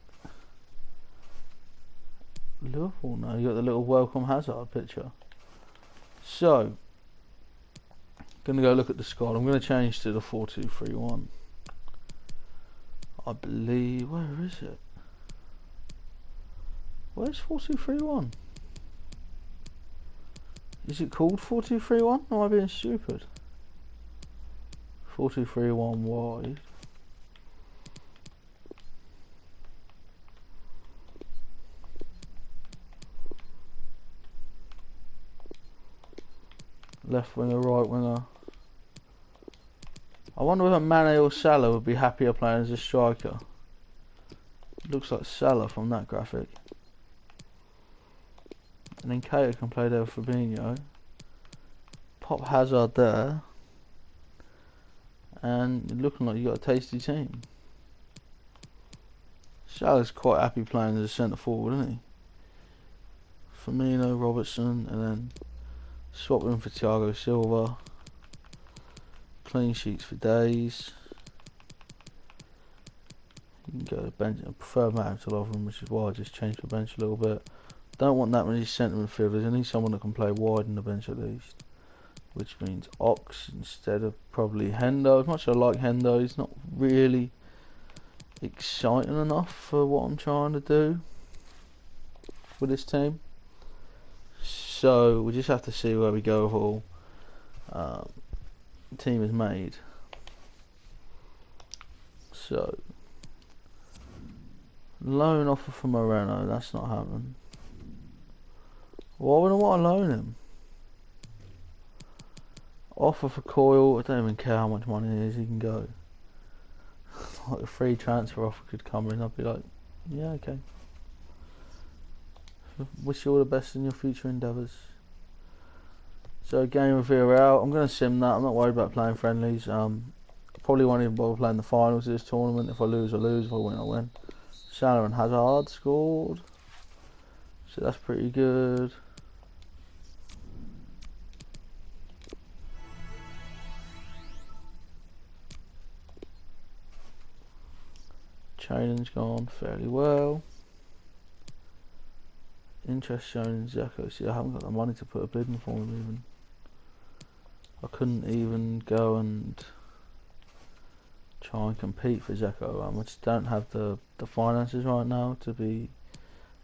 Liverpool now. You got the little welcome Hazard picture. So gonna go look at the squad. I'm gonna change to the 4-2-3-1. I believe. Where is it? Where's 4-2-3-1? Is it called 4-2-3-1? Or am I being stupid? 4-2-3-1 wide. Left winger, right winger. I wonder whether Mane or Salah would be happier playing as a striker. Looks like Salah from that graphic. And then Keita can play there with Fabinho. Pop Hazard there. And looking like you got a tasty team. Salah's quite happy playing as a centre forward, isn't he? Firmino, Robertson, and then swap him for Thiago Silva. Clean sheets for days. You can go to the bench. I prefer Matt to Lovren, which is why I just changed the bench a little bit. Don't want that many centre midfielders. I need someone that can play wide in the bench at least. Which means Ox instead of probably Hendo. As much as I like Hendo, he's not really exciting enough for what I'm trying to do with this team. So we just have to see where we go with all the team is made. So loan offer for Moreno, that's not happening. Why would I want to loan him? Offer for Coyle, I don't even care how much money it is, he can go. Like a free transfer offer could come in, I'd be like, yeah, okay. Wish you all the best in your future endeavours. So game with Villarreal, I'm going to sim that, I'm not worried about playing friendlies. Probably won't even bother playing the finals of this tournament. If I lose, I lose, if I win, I win. Salah and Hazard scored. So that's pretty good. Training's gone fairly well. Interest shown in Zeko. See, I haven't got the money to put a bid in for him even. I couldn't even go and try and compete for Zeko. I just don't have the finances right now to be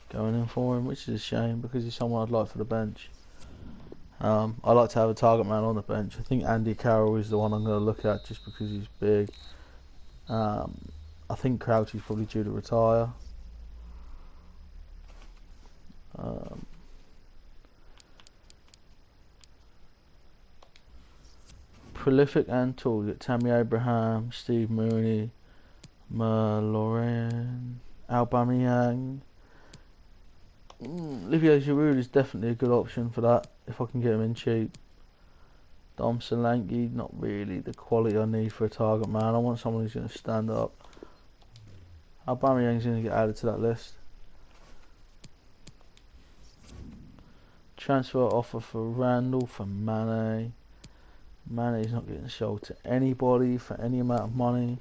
going in for him, which is a shame because he's someone I'd like for the bench. I like to have a target man on the bench. I think Andy Carroll is the one I'm going to look at just because he's big. I think Crouchy's probably due to retire. Prolific and tall. You got Tammy Abraham, Steve Mooney, Lauren, Aubameyang. Olivier Giroud is definitely a good option for that if I can get him in cheap. Dom Solanke, not really the quality I need for a target man. I want someone who's going to stand up. Aubameyang's going to get added to that list. Transfer offer for Randall, for Mane. Mane's not getting sold to anybody for any amount of money.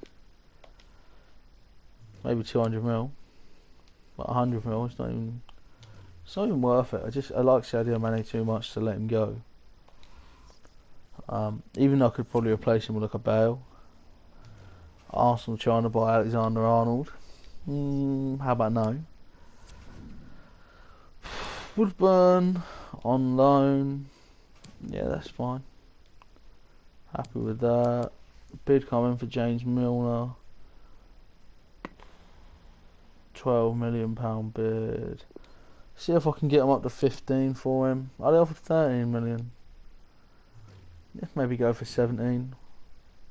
Maybe 200 mil. But 100 mil, it's not even worth it. I like Sadio Mane too much to let him go. Even though I could probably replace him with like a Bale. Arsenal trying to buy Alexander Arnold. How about no? Woodburn on loan. Yeah, that's fine. Happy with that. Bid coming for James Milner. £12 million bid. See if I can get him up to 15 for him. I'd offer 13 million. Let's maybe go for 17.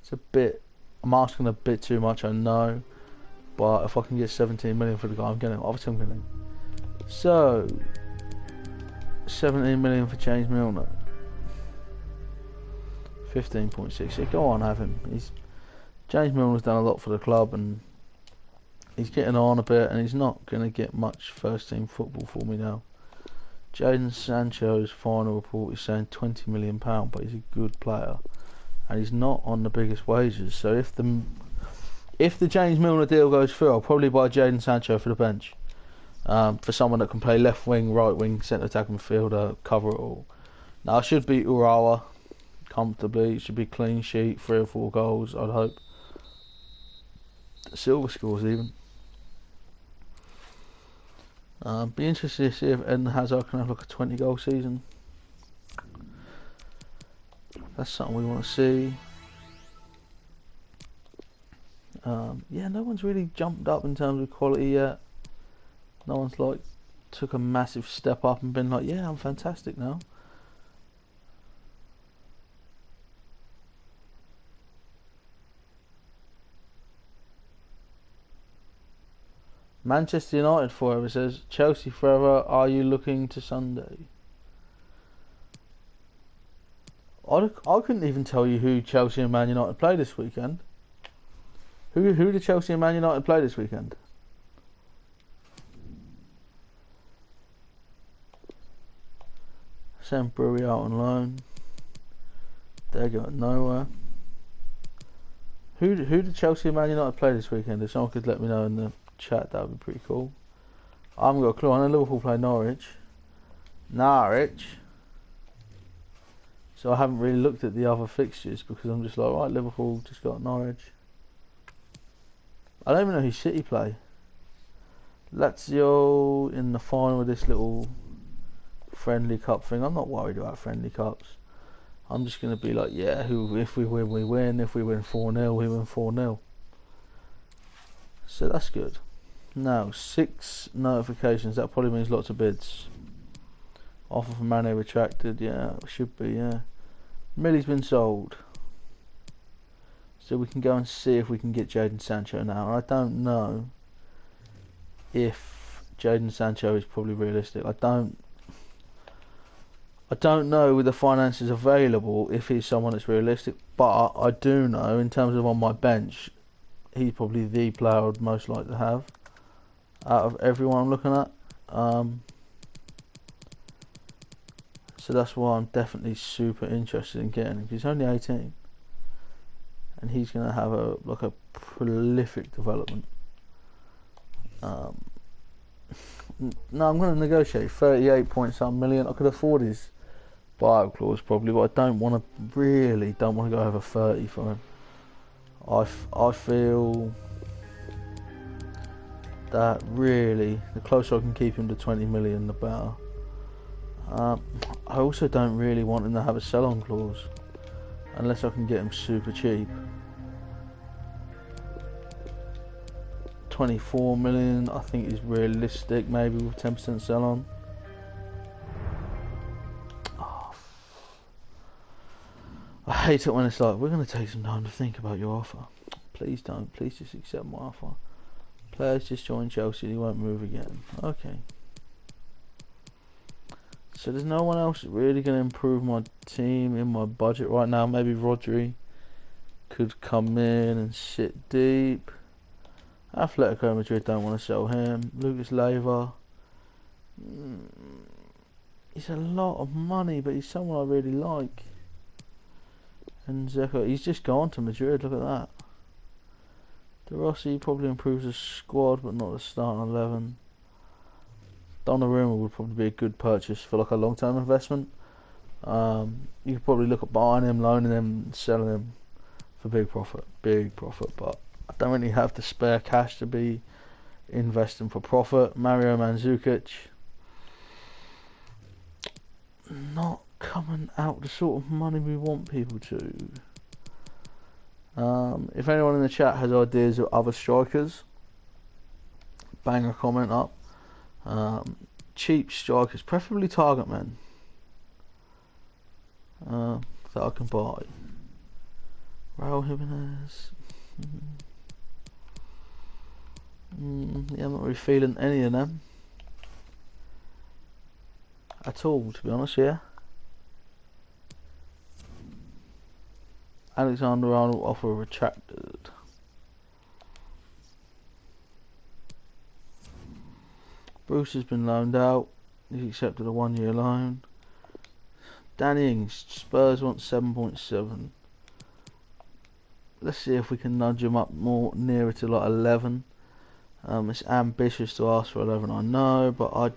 It's a bit. I'm asking a bit too much, I know. But if I can get 17 million for the guy, I'm getting. Obviously, I'm getting. So 17 million for James Milner. 15.6. Yeah, go on, have him. James Milner's done a lot for the club, and he's getting on a bit, and he's not going to get much first team football for me now. Jadon Sancho's final report is saying £20 million, but he's a good player, and he's not on the biggest wages. So if the James Milner deal goes through, I'll probably buy Jadon Sancho for the bench, for someone that can play left wing, right wing, centre attacking midfielder, cover it all. Now I should beat Urawa comfortably. It should be clean sheet, 3 or 4 goals, I'd hope. Silver scores even. Be interested to see if Eden Hazard can have like a 20 goal season. That's something we want to see. Yeah, no one's really jumped up in terms of quality yet. No one's like took a massive step up and been like, yeah, I'm fantastic now. Manchester United forever says Chelsea forever. Are you looking to Sunday? I couldn't even tell you who Chelsea and Man United play this weekend. Who did Chelsea and Man United play this weekend? Sent Brewery out on loan. They're going nowhere. Who did Chelsea and Man United play this weekend? If someone could let me know in the chat, that would be pretty cool. I haven't got a clue. I know Liverpool play Norwich. So I haven't really looked at the other fixtures because I'm just like, right, Liverpool just got Norwich. I don't even know who City play. Lazio in the final of this little friendly cup thing. I'm not worried about friendly cups. I'm just going to be like, yeah, if we win, we win. If we win 4-0, we win 4-0. So that's good. Now, 6 notifications. That probably means lots of bids. Offer from Mane retracted. Yeah, should be, yeah. Millie's been sold. So we can go and see if we can get Jadon Sancho now. I don't know if Jadon Sancho is probably realistic. I don't know with the finances available if he's someone that's realistic, but I do know in terms of on my bench, he's probably the player I'd most like to have out of everyone I'm looking at. So that's why I'm definitely super interested in getting him. He's only 18, and he's going to have a prolific development. No, I'm going to negotiate 38 point something million. I could afford his buyout clause probably, but I don't want to go over 30 for him. I feel that really the closer I can keep him to 20 million, the better. I also don't really want him to have a sell-on clause unless I can get him super cheap. 24 million I think is realistic, maybe with 10% sell-on. I hate it when it's like, we're going to take some time to think about your offer. Please don't. Please just accept my offer. Players just joined Chelsea. He won't move again. Okay. So there's no one else really going to improve my team in my budget right now. Maybe Rodri could come in and sit deep. Atletico Madrid don't want to sell him. Lucas Leiva. He's a lot of money, but he's someone I really like. And Zeko, he's just gone to Madrid, look at that. De Rossi probably improves the squad, but not the starting 11. Donnarumma would probably be a good purchase for like a long-term investment. You could probably look at buying him, loaning him, selling him for big profit, but I don't really have the spare cash to be investing for profit. Mario Mandzukic, not coming out the sort of money we want people to. If anyone in the chat has ideas of other strikers, bang a comment up. Cheap strikers, preferably target men, that I can buy. Raul Jimenez. Yeah, I'm not really feeling any of them at all, to be honest. Yeah. Alexander-Arnold offer retracted. Bruce has been loaned out. He's accepted a 1-year loan. Danny Ings, Spurs want 7.7. Let's see if we can nudge him up more nearer to like 11. It's ambitious to ask for 11, I know, but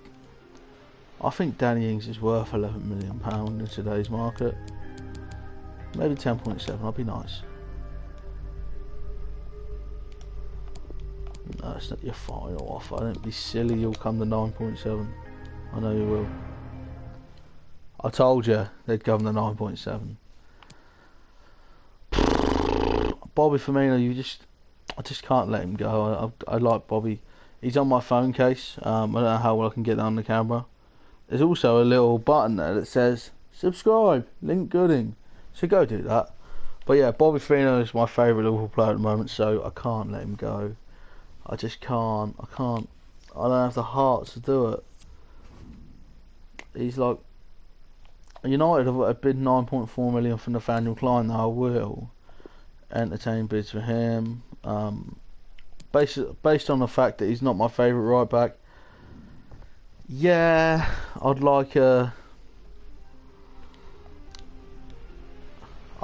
I think Danny Ings is worth £11 million in today's market. Maybe 10.7, that'd be nice. No, it's not your final offer. Don't be silly, you'll come to 9.7. I know you will. I told you they'd come to 9.7. Bobby Firmino, I just can't let him go. I like Bobby. He's on my phone case. I don't know how well I can get that on the camera. There's also a little button there that says subscribe, link Gooding. So go do that. But yeah, Bobby Firmino is my favourite Liverpool player at the moment, so I can't let him go. I just can't. I can't I don't have the heart to do it. He's like, United have bid 9.4 million for Nathaniel Klein. Now I will entertain bids for him. Based on the fact that he's not my favourite right back. Yeah, I'd like I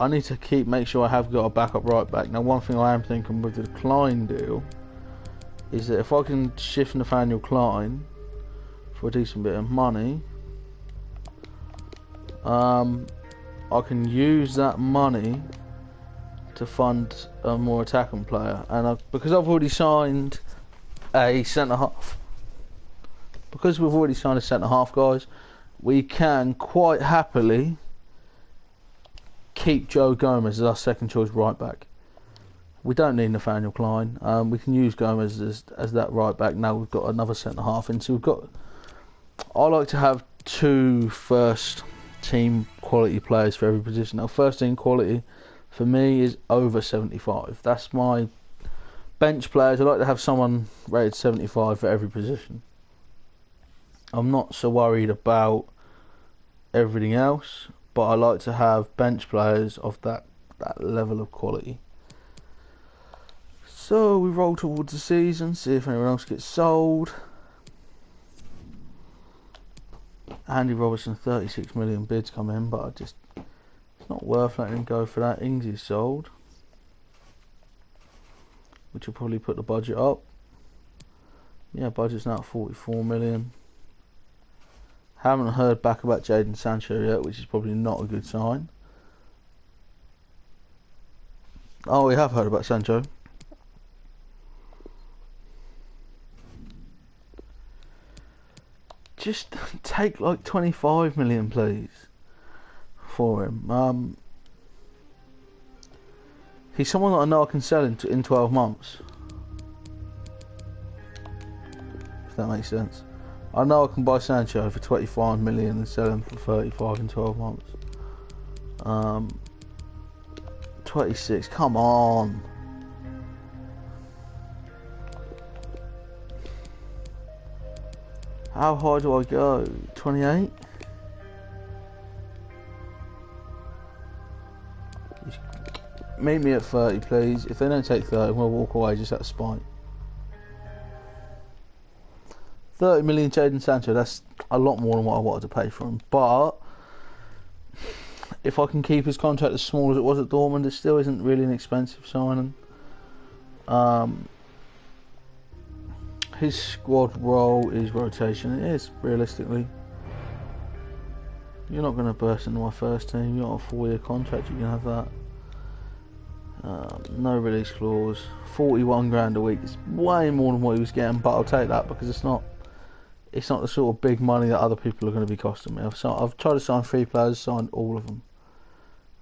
need to make sure I have got a backup right back. Now, one thing I am thinking with the Klein deal is that if I can shift Nathaniel Klein for a decent bit of money, I can use that money to fund a more attacking player. And because I've already signed a centre half, because we've already signed a centre half, guys, we can quite happily keep Joe Gomez as our second choice right back. We don't need Nathaniel Klein. We can use Gomez as that right back. Now we've got another centre half in. So I like to have 2 first team quality players for every position. Now, first team quality for me is over 75. That's my bench players. I like to have someone rated 75 for every position. I'm not so worried about everything else, but I like to have bench players of that level of quality. So we roll towards the season, see if anyone else gets sold. Andy Robertson, 36 million bids come in, but it's not worth letting him go for that. Ings is sold, which will probably put the budget up. Yeah, budget's now at 44 million. Haven't heard back about Jadon Sancho yet, which is probably not a good sign. Oh, we have heard about Sancho. Just take like 25 million, please, for him. He's someone that I know I can sell in 12 months. If that makes sense. I know I can buy Sancho for 25 million and sell him for 35 in 12 months. 26, come on. How high do I go? 28? Meet me at 30, please. If they don't take 30, I'm going to walk away just out of spite. 30 million Jadon Sancho, that's a lot more than what I wanted to pay for him. But if I can keep his contract as small as it was at Dortmund, it still isn't really an expensive signing. His squad role is rotation. It is, realistically. You're not going to burst into my first team. You're on a 4-year contract, you can have that. No release clause. 41 grand a week. It's way more than what he was getting, but I'll take that because it's not the sort of big money that other people are going to be costing me. I've tried to sign 3 players, signed all of them.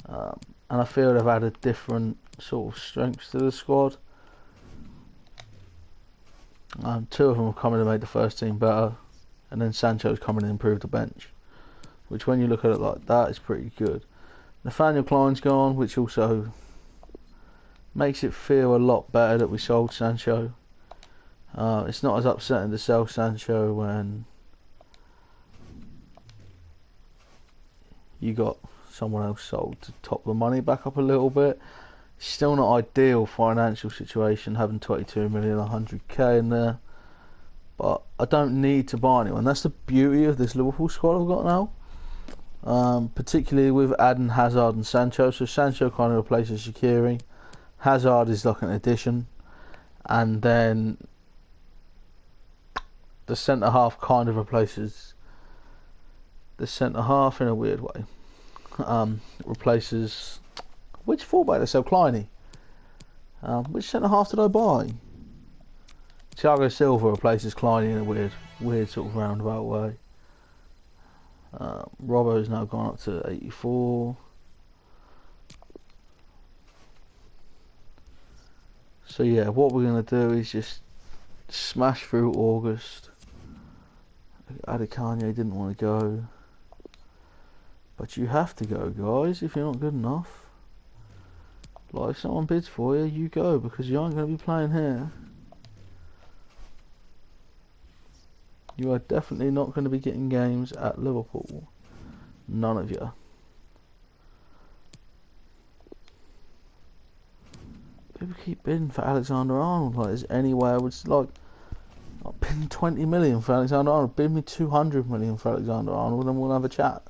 And I feel they've added different sort of strengths to the squad. 2 of them have come in and made the first team better, and then Sancho's come in and improved the bench, which when you look at it like that is pretty good. Nathaniel Klein's gone, which also makes it feel a lot better that we sold Sancho. It's not as upsetting to sell Sancho when you got someone else sold to top the money back up a little bit. Still not ideal financial situation having 22 million, 100k in there, but I don't need to buy anyone. That's the beauty of this Liverpool squad I've got now, particularly with adding Hazard and Sancho. So Sancho kind of replaces Shaqiri, Hazard is like an addition, and then the centre half kind of replaces the centre half in a weird way. Replaces which fullback they sell? Kleiny. Which centre half did I buy? Thiago Silva replaces Kleiny in a weird sort of roundabout way. Robbo's now gone up to 84. So yeah, what we're going to do is just smash through August. Adekanye didn't want to go, but you have to go, guys, if you're not good enough. Like, if someone bids for you, you go, because you aren't going to be playing here. You are definitely not going to be getting games at Liverpool. None of you. People keep bidding for Alexander Arnold. Like, is any way I would like? I'll bid 20 million for Alexander Arnold. Bid me 200 million for Alexander Arnold, and we'll have a chat.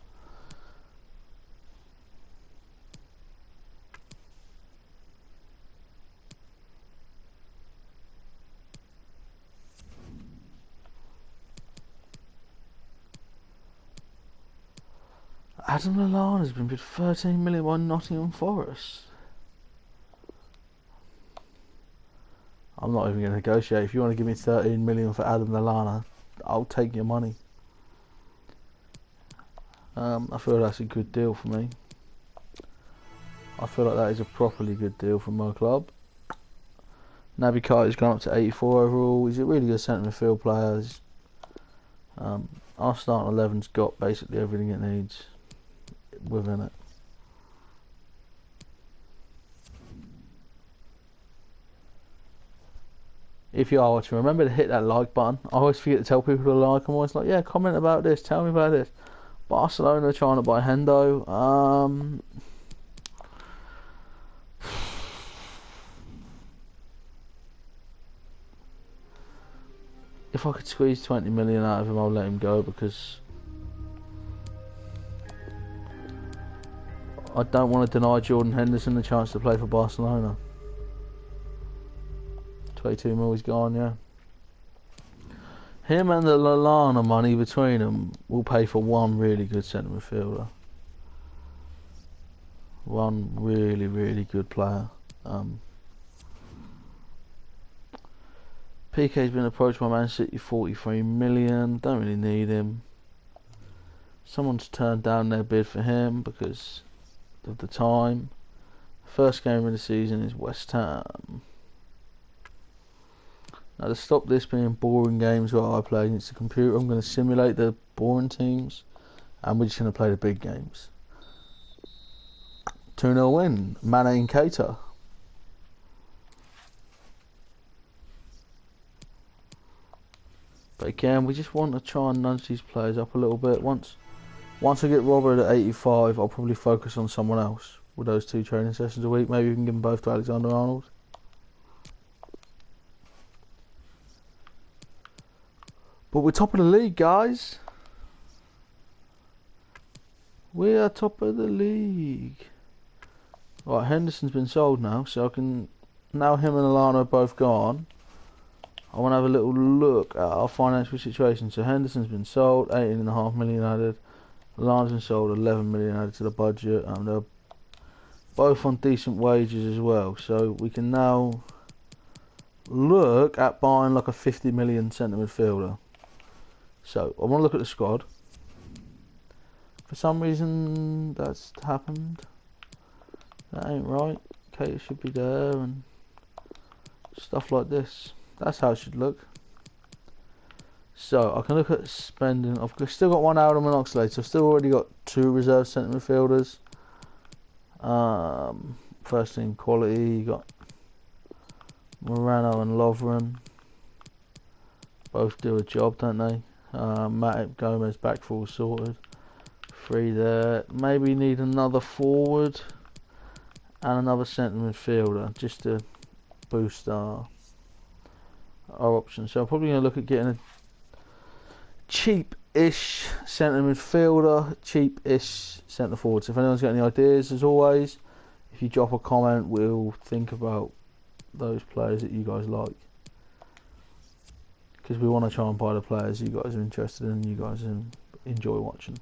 Adam Lallana has been bid 13 million by Nottingham Forest. I'm not even going to negotiate. If you want to give me 13 million for Adam Lallana, I'll take your money. I feel that's a good deal for me. I feel like that is a properly good deal for my club. Naby Keita's gone up to 84 overall. He's a really good centre midfield player. Our starting 11's got basically everything it needs within it. If you are watching, remember to hit that like button. I always forget to tell people to like. I'm always like, yeah, comment about this, tell me about this. Barcelona are trying to buy Hendo. If I could squeeze 20 million out of him, I'll let him go, because I don't want to deny Jordan Henderson the chance to play for Barcelona. 22 mil is gone, yeah. Him and the Lallana money between them will pay for one really good centre midfielder. One really, really good player. PK's been approached by Man City, 43 million. Don't really need him. Someone's turned down their bid for him because of the time. First game of the season is West Ham. Now, to stop this being boring games where I play against the computer, I'm going to simulate the boring teams, and we're just going to play the big games. 2-0 win. Mane and Keita. But again, we just want to try and nudge these players up a little bit. Once I get Robert at 85, I'll probably focus on someone else with those 2 training sessions a week. Maybe we can give them both to Alexander Arnold. But we're top of the league, guys. We are top of the league. Right, Henderson's been sold now, so I can... Now him and Alana are both gone, I want to have a little look at our financial situation. So Henderson's been sold, 18.5 million added. Alana's been sold, 11 million added to the budget. And they're both on decent wages as well. So we can now look at buying like a 50 million centre midfielder. So I want to look at the squad. For some reason that's happened. That ain't right. Kate should be there and stuff like this. That's how it should look. So I can look at spending. I've still got one out of Monoxlade, so I've still already got 2 reserve centre midfielders. First team quality, you got Morano and Lovren. Both do a job, don't they? Matip, Gomez, back full sorted. 3 there. Maybe need another forward and another centre midfielder just to boost our options. So I'm probably going to look at getting a cheap-ish centre midfielder, cheap-ish centre forward. So if anyone's got any ideas, as always, if you drop a comment, we'll think about those players that you guys like. Because we want to try and buy the players you guys are interested in, you guys enjoy watching.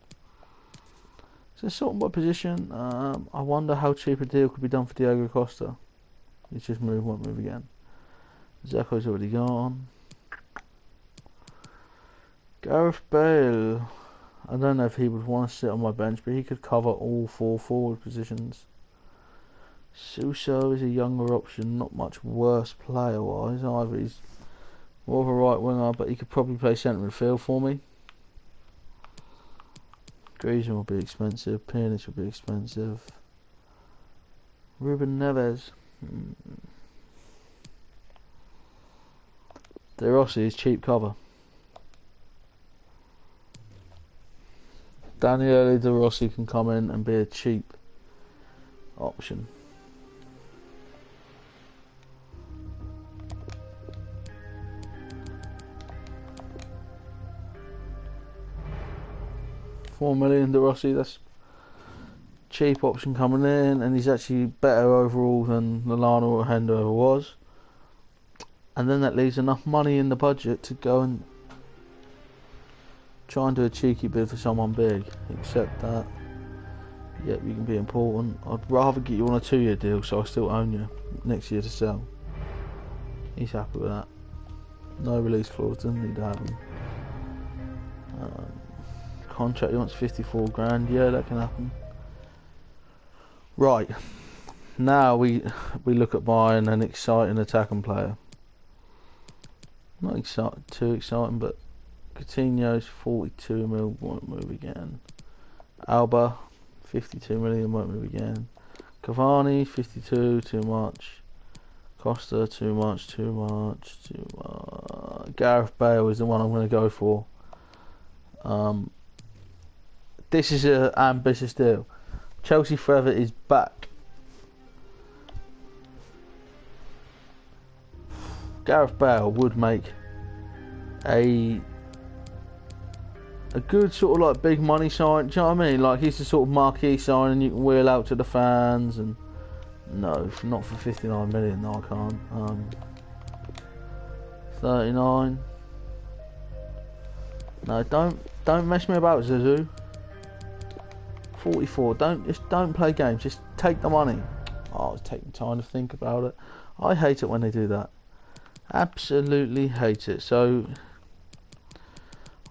So sorting by position, I wonder how cheap a deal could be done for Diego Costa. He's just moved, won't move again. Zeko's already gone. Gareth Bale. I don't know if he would want to sit on my bench, but he could cover all 4 forward positions. Suso is a younger option, not much worse player-wise either. He's more of a right winger, but he could probably play centre midfield for me. Griezmann will be expensive. Pjanic will be expensive. Ruben Neves. De Rossi is cheap cover. Daniele De Rossi can come in and be a cheap option. $4 million De Rossi, that's cheap option coming in, and he's actually better overall than Lallana or Hendo ever was. And then that leaves enough money in the budget to go and try and do a cheeky bid for someone big. Except that, yep, you can be important. I'd rather get you on a 2-year deal so I still own you next year to sell. He's happy with that. No release clause, doesn't need to have him. Contract, he wants 54 grand. Yeah, that can happen. Right, now we look at buying an exciting attacking player. Not too exciting, but Coutinho's 42 mil, won't move again. Alba, 52 million, won't move again. Cavani, 52, too much. Costa, too much. Gareth Bale is the one I'm going to go for. This is an ambitious deal. Chelsea Forever is back. Gareth Bale would make a good sort of like big money sign. Do you know what I mean? Like he's the sort of marquee sign and you can wheel out to the fans. And no, not for 59 million. No, I can't. 39. No, don't mess me about, Zizou. 44. Don't play games. Just take the money. Oh, it's taking time to think about it. I hate it when they do that. Absolutely hate it. So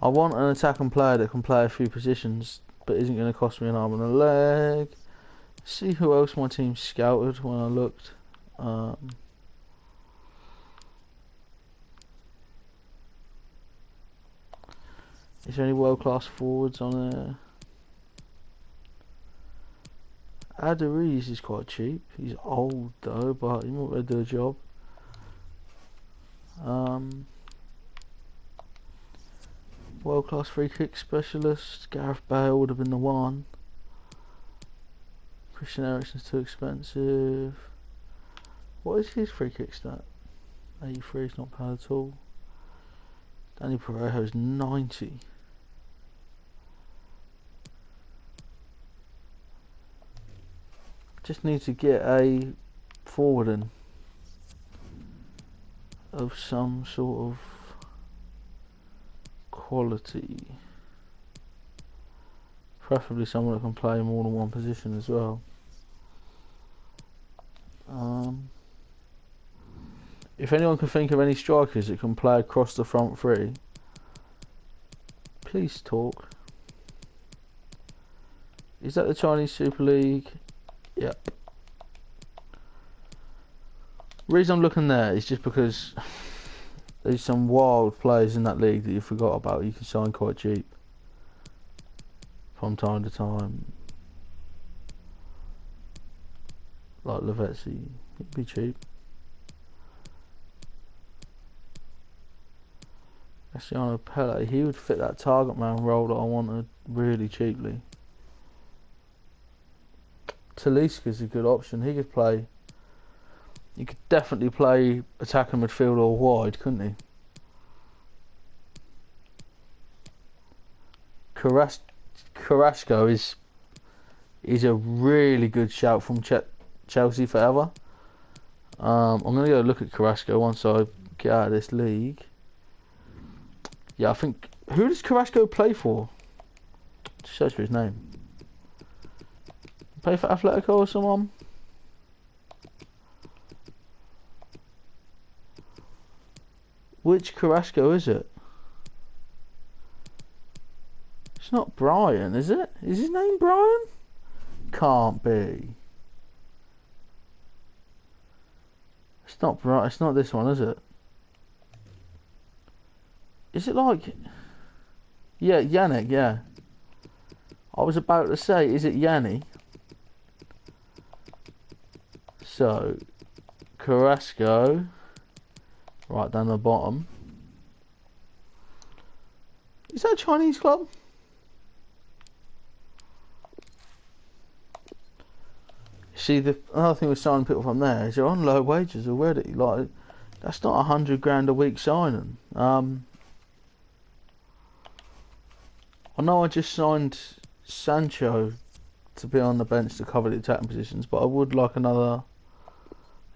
I want an attacking player that can play a few positions, but isn't going to cost me an arm and a leg. See who else my team scouted when I looked. Is there any world-class forwards on there? Aduriz is quite cheap. He's old though, but he might do a job. World-class free kick specialist. Gareth Bale would have been the one. Christian Eriksen's too expensive. What is his free kick stat? 83 is not bad at all. Danny Parejo's 90. Just need to get a forward in of some sort of quality. Preferably someone that can play more than one position as well. If anyone can think of any strikers that can play across the front three, please talk. Is that the Chinese Super League? Yep. The reason I'm looking there is just because there's some wild players in that league that you forgot about. You can sign quite cheap from time to time. Like Lavezzi, he'd be cheap. Cristiano Pele, he would fit that target man role that I wanted really cheaply. Talisca's a good option. He could play. He could definitely play attacking midfield or wide, couldn't he? Carrasco is a really good shout from Chelsea Forever. I'm gonna go look at Carrasco once I get out of this league. Yeah, I think, who does Carrasco play for? Just search for his name. Play for Atletico or someone? Which Carrasco is it? It's not Brian, is it? Is his name Brian? Can't be. It's not Brian. It's not this one, is it? Is it like... Yeah, Yannick, yeah. I was about to say, is it Yanni? So, Carrasco, right down the bottom. Is that a Chinese club? See, the another thing with signing people from there is they're on low wages already. Like, that's not $100 a week signing. I know I just signed Sancho to be on the bench to cover the attacking positions, but I would like another.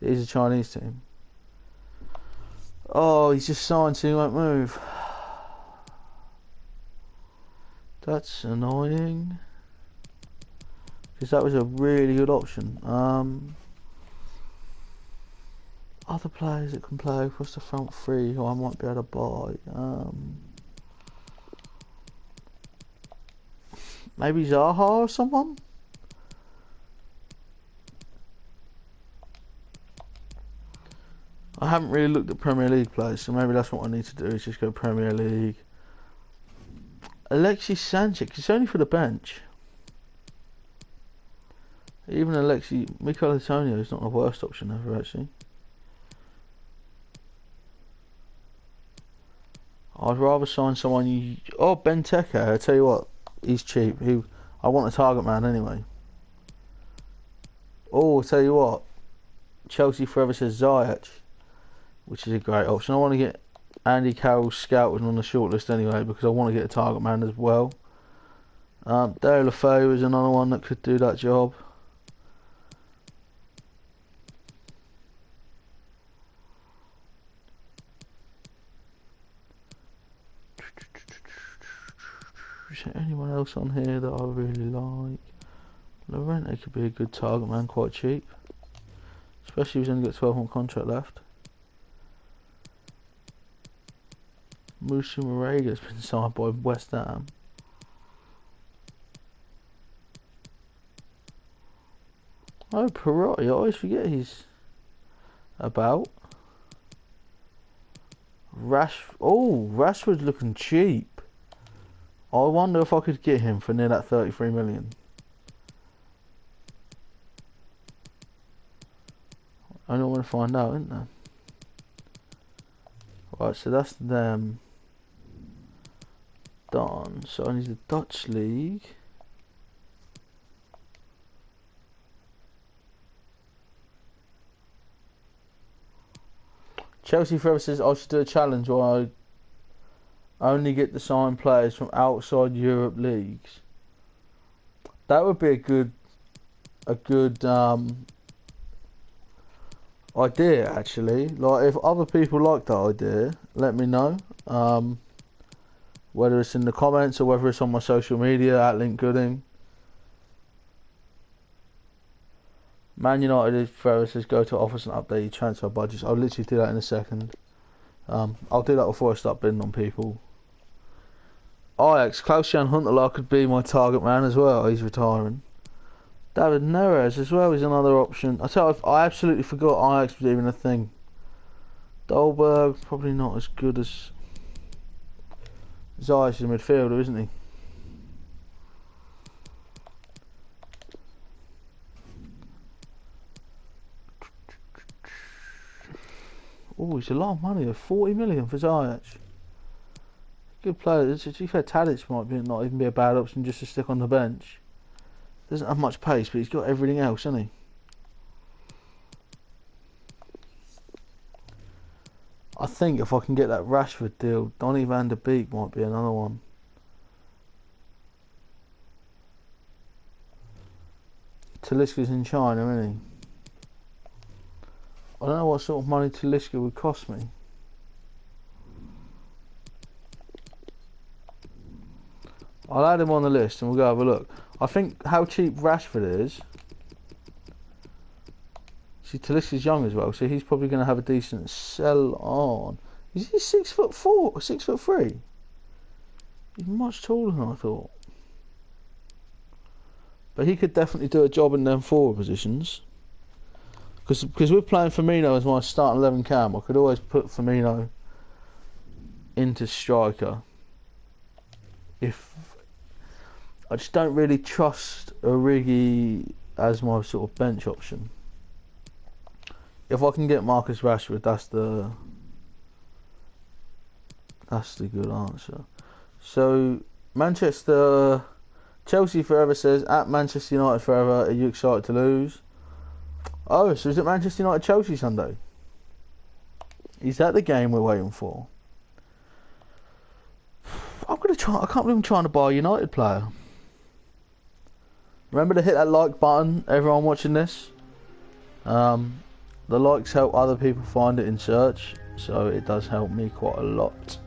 It is a Chinese team. Oh, he's just signed, so he won't move. That's annoying. Because that was a really good option. Other players that can play across the front three who I might be able to buy. Maybe Zaha or someone? I haven't really looked at Premier League players, so maybe that's what I need to do, is just go Premier League. Alexis Sanchez, it's only for the bench. Even Mikel Antonio is not the worst option ever, actually. I'd rather sign someone Benteke, I tell you what, he's cheap. I want a target man anyway. Oh, I tell you what, Chelsea forever says Ziyech, which is a great option. I want to get Andy Carroll's scout was on the shortlist anyway, because I want to get a target man as well. Dale Lefeu is another one that could do that job. Is there anyone else on here that I really like? Llorente could be a good target man, quite cheap. Especially if he's only got a 12-month contract left. Musa Moreira's been signed by West Ham. Oh, Perotti, I always forget he's about. Rashford's looking cheap. I wonder if I could get him for near that 33 million. I don't want to find out, isn't there? Right, so that's them done. So I need the Dutch league. Chelsea forever says I should do a challenge where I only get to sign players from outside Europe leagues. That would be a good idea, actually. Like, if other people like that idea, let me know. Whether it's in the comments or whether it's on my social media at Link Gooding. Man United forever says go to office and update your transfer budgets. I'll literally do that in a second. I'll do that before I start bidding on people. Ajax, Klaus-Jan Huntelaar could be my target man as well. He's retiring. David Neres as well is another option. I absolutely forgot Ajax was even a thing. Dolberg, probably not as good as Ziyech, in midfielder, isn't he? Oh, it's a lot of money. 40 million for Ziyech. Good player. To be fair, Tadic might not even be a bad option just to stick on the bench. Doesn't have much pace, but he's got everything else, hasn't he? I think if I can get that Rashford deal, Donny van der Beek might be another one. Talisca's in China, isn't he? I don't know what sort of money Talisca would cost me. I'll add him on the list and we'll go have a look. I think how cheap Rashford is. See, Talisca's young as well, so he's probably going to have a decent sell on. Is he 6'4", 6'3"? He's much taller than I thought. But he could definitely do a job in them forward positions. Because we're playing Firmino as my starting 11 cam, I could always put Firmino into striker. If I just don't really trust Origi as my sort of bench option. If I can get Marcus Rashford, that's the good answer. So Chelsea forever says at Manchester United forever. Are you excited to lose? Oh, so is it Manchester United Chelsea Sunday? Is that the game we're waiting for? I'm gonna try. I can't believe I'm trying to buy a United player. Remember to hit that like button, everyone watching this. The likes help other people find it in search, so it does help me quite a lot.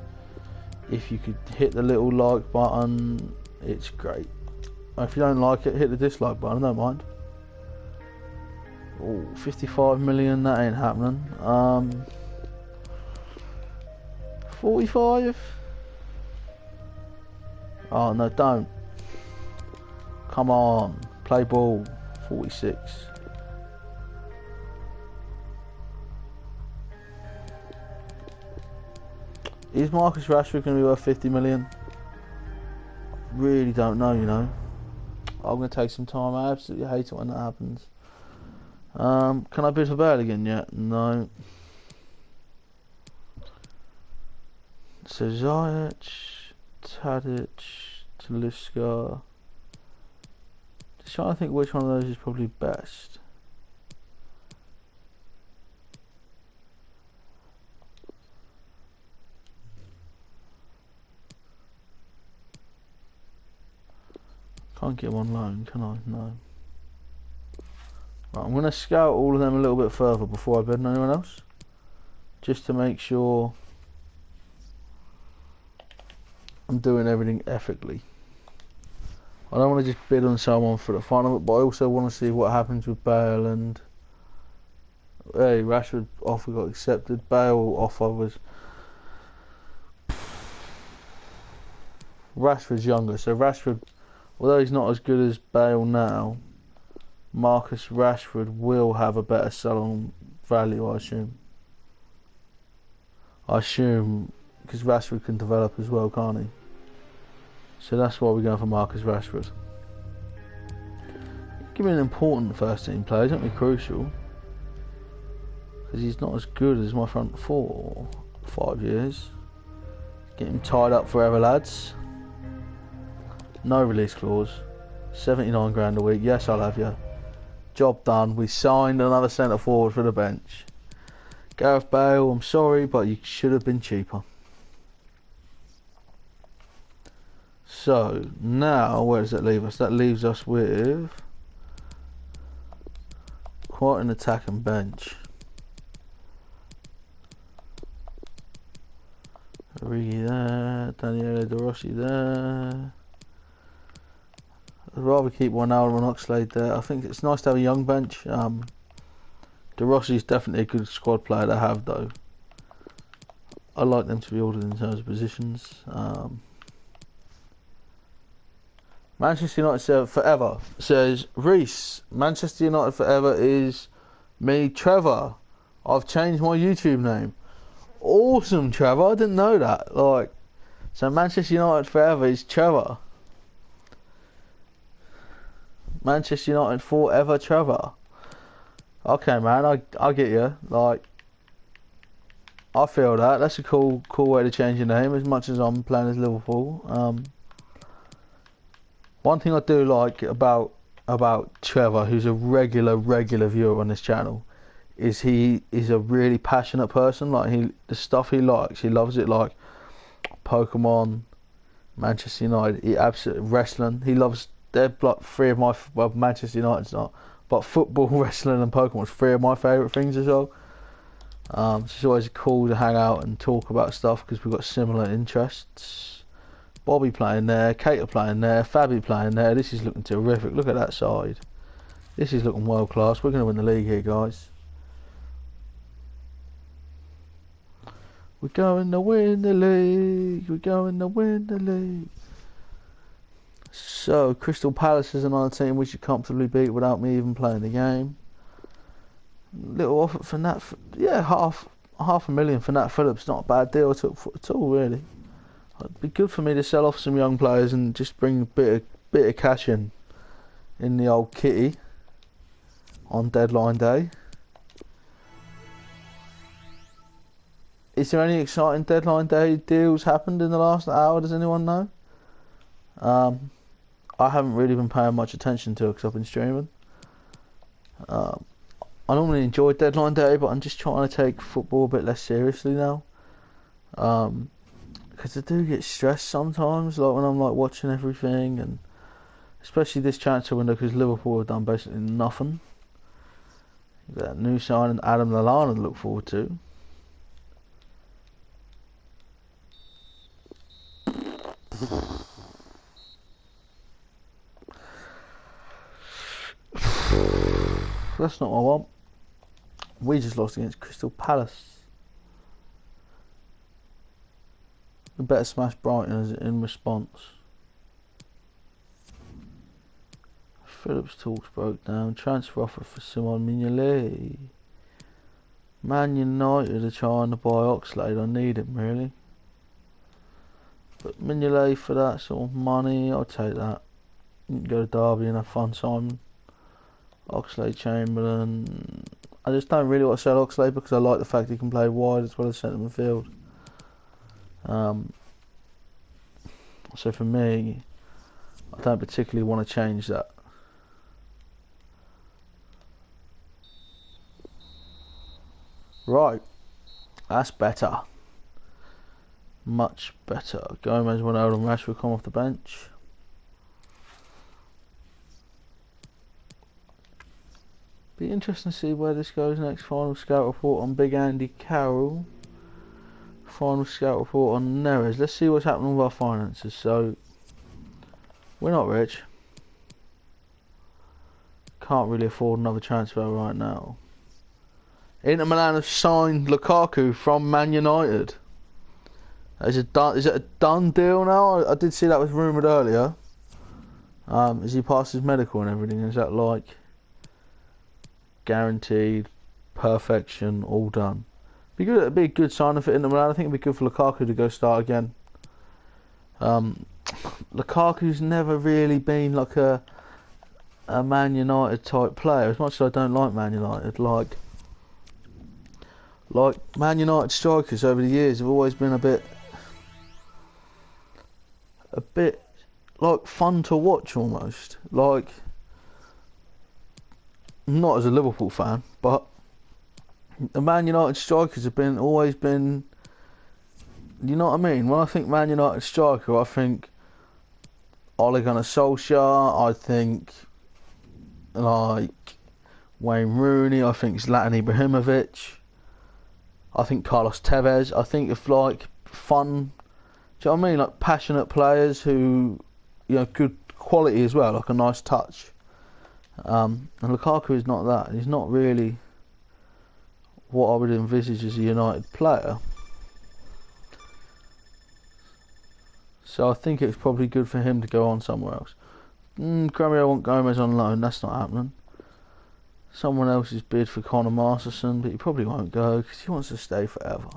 If you could hit the little like button, it's great. If you don't like it, hit the dislike button. I don't mind. Oh, 55 million, that ain't happening. 45. Oh no, don't. Come on, play ball. 46. Is Marcus Rashford going to be worth 50 million? Really don't know, you know. I'm going to take some time. I absolutely hate it when that happens. Can I bid for Bale again yet? No. So Ziyech, Tadic, Talisca. Just trying to think which one of those is probably best. Can't get him on loan, can I? No. Right, I'm going to scout all of them a little bit further before I bid on anyone else. Just to make sure I'm doing everything ethically. I don't want to just bid on someone for the fun of it, but I also want to see what happens with Bale and... Hey, Rashford offer got accepted. Bale offer was... Rashford's younger, so Rashford, although he's not as good as Bale now, Marcus Rashford will have a better sell-on value, I assume. Because Rashford can develop as well, can't he? So that's why we're going for Marcus Rashford. Give me an important first team player, it's not really crucial. Because he's not as good as my front four. 5 years. Get him tied up forever, lads. No release clause. 79 grand a week. Yes, I'll have you. Job done. We signed another centre forward for the bench. Gareth Bale, I'm sorry, but you should have been cheaper. So, now, where does that leave us? That leaves us with quite an attacking bench. Origi there, Daniele De Rossi there. I'd rather keep Wijnaldum and Oxlade there. I think it's nice to have a young bench. De Rossi's definitely a good squad player to have, though. I like them to be ordered in terms of positions. Manchester United forever says Reese. Manchester United forever is me, Trevor. I've changed my YouTube name. Awesome, Trevor. I didn't know that. Like, so Manchester United forever is Trevor. Manchester United forever, Trevor. Okay, man. I get you. Like, I feel that. That's a cool way to change your name. As much as I'm playing as Liverpool. One thing I do like about Trevor, who's a regular viewer on this channel, is he is a really passionate person. Like, the stuff he likes, he loves it. Like Pokemon, Manchester United, he absolutely wrestling. He loves. They're like three of my Manchester United's not, but football, wrestling, and Pokemon is three of my favourite things as well. So it's always cool to hang out and talk about stuff because we've got similar interests. Bobby playing there, Cater playing there, Fabi playing there. This is looking terrific. Look at that side. This is looking world class. We're going to win the league here, guys. We're going to win the league. We're going to win the league. So, Crystal Palace is another team we should comfortably beat without me even playing the game. Little offer for Nat. Yeah, half a million for Nat Phillips. Not a bad deal at all, really. It'd be good for me to sell off some young players and just bring a bit of cash in the old kitty on deadline day. Is there any exciting deadline day deals happened in the last hour? Does anyone know? I haven't really been paying much attention to it because I've been streaming. I normally enjoy deadline day, but I'm just trying to take football a bit less seriously now. Because I do get stressed sometimes, like when I'm like watching everything, and especially this transfer window, because Liverpool have done basically nothing. That new signing Adam Lallana to look forward to. That's not what I want. We just lost against Crystal Palace. We better smash Brighton in response. Phillips talks broke down. Transfer offer for Simon Mignolet. Man United are trying to buy Oxlade. I need him really. But Mignolet for that sort of money, I'll take that. You can go to Derby and have fun, Simon. Oxlade Chamberlain. I just don't really want to sell Oxlade because I like the fact he can play wide as well as centre midfield. So for me, I don't particularly want to change that. Right, that's better. Much better. Gomez, Ronaldo and Rashford come off the bench. Be interesting to see where this goes next. Final scout report on Big Andy Carroll. Final scout report on Neres. Let's see what's happening with our finances. So, we're not rich. Can't really afford another transfer right now. Inter Milan have signed Lukaku from Man United. Is it a done deal now? I did see that was rumoured earlier. Has he passed his medical and everything? Is that like guaranteed, perfection, all done? It'd be a good signing for Inter Milan. I think it'd be good for Lukaku to go start again. Lukaku's never really been like a Man United type player. As much as I don't like Man United, like Man United strikers over the years have always been a bit like fun to watch almost. Like, not as a Liverpool fan, but the Man United strikers have always been, you know what I mean? When I think Man United striker, I think Ole Gunnar Solskjaer, I think like Wayne Rooney, I think Zlatan Ibrahimovic, I think Carlos Tevez. I think of like fun, do you know what I mean? Like passionate players who, you know, good quality as well, like a nice touch. And Lukaku is not that. He's not really what I would envisage as a United player. So I think it's probably good for him to go on somewhere else. Gremio want Gomez on loan. That's not happening. Someone else is bid for Conor Masterson, but he probably won't go because he wants to stay forever.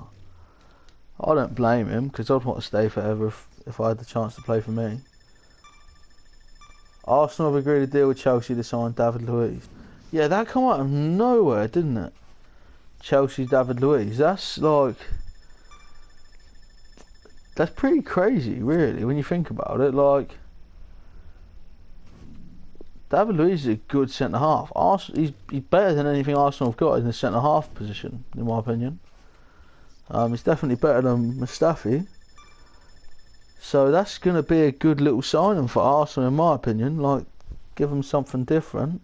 I don't blame him because I'd want to stay forever if I had the chance to play for me. Arsenal have agreed a deal with Chelsea to sign David Luiz. Yeah, that come out of nowhere, didn't it? Chelsea, David Luiz. That's pretty crazy, really, when you think about it. Like, David Luiz is a good centre half. He's better than anything Arsenal have got in the centre half position, in my opinion. He's definitely better than Mustafi. So that's going to be a good little signing for Arsenal, in my opinion. Like, give them something different.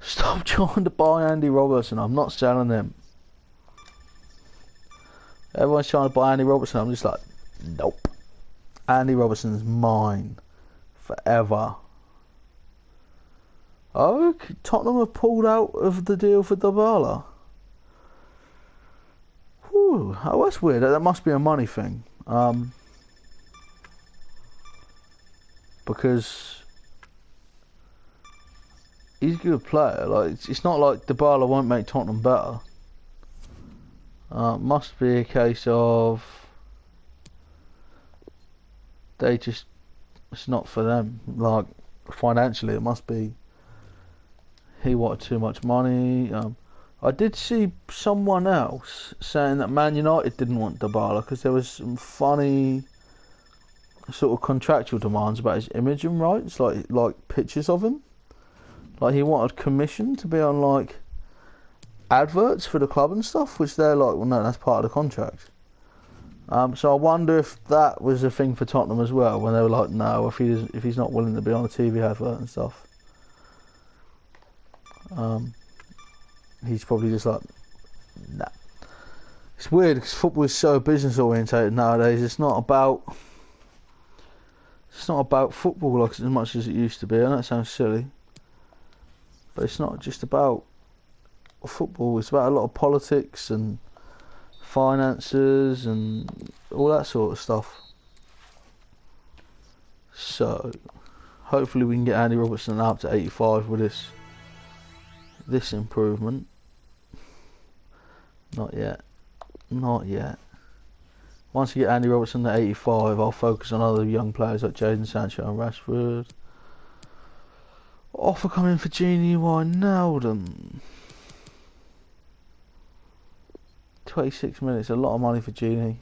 Stop trying to buy Andy Robertson. I'm not selling him. Everyone's trying to buy Andy Robertson. I'm just like, nope. Andy Robertson's mine. Forever. Oh, Tottenham have pulled out of the deal for Dybala. Whew. Oh, that's weird. That must be a money thing. Because he's a good player. Like, it's not like Dybala won't make Tottenham better. Must be a case of it's not for them. Like, financially, it must be he wanted too much money. I did see someone else saying that Man United didn't want Dybala because there was some funny sort of contractual demands about his image and rights, like pictures of him. Like, he wanted commission to be on, like, adverts for the club and stuff, which they're like, well, no, that's part of the contract. So I wonder if that was a thing for Tottenham as well, when they were like, no, if he's not willing to be on a TV advert and stuff. He's probably just like, nah. It's weird because football is so business orientated nowadays. It's not about football like as much as it used to be. I know it sounds silly, but it's not just about football. It's about a lot of politics and finances and all that sort of stuff. So hopefully we can get Andy Robertson up to 85 with this improvement. Not yet. Once you get Andy Robertson at 85, I'll focus on other young players like Jadon Sancho and Rashford. Offer coming for Genie Wijnaldum. 26 minutes, a lot of money for Genie.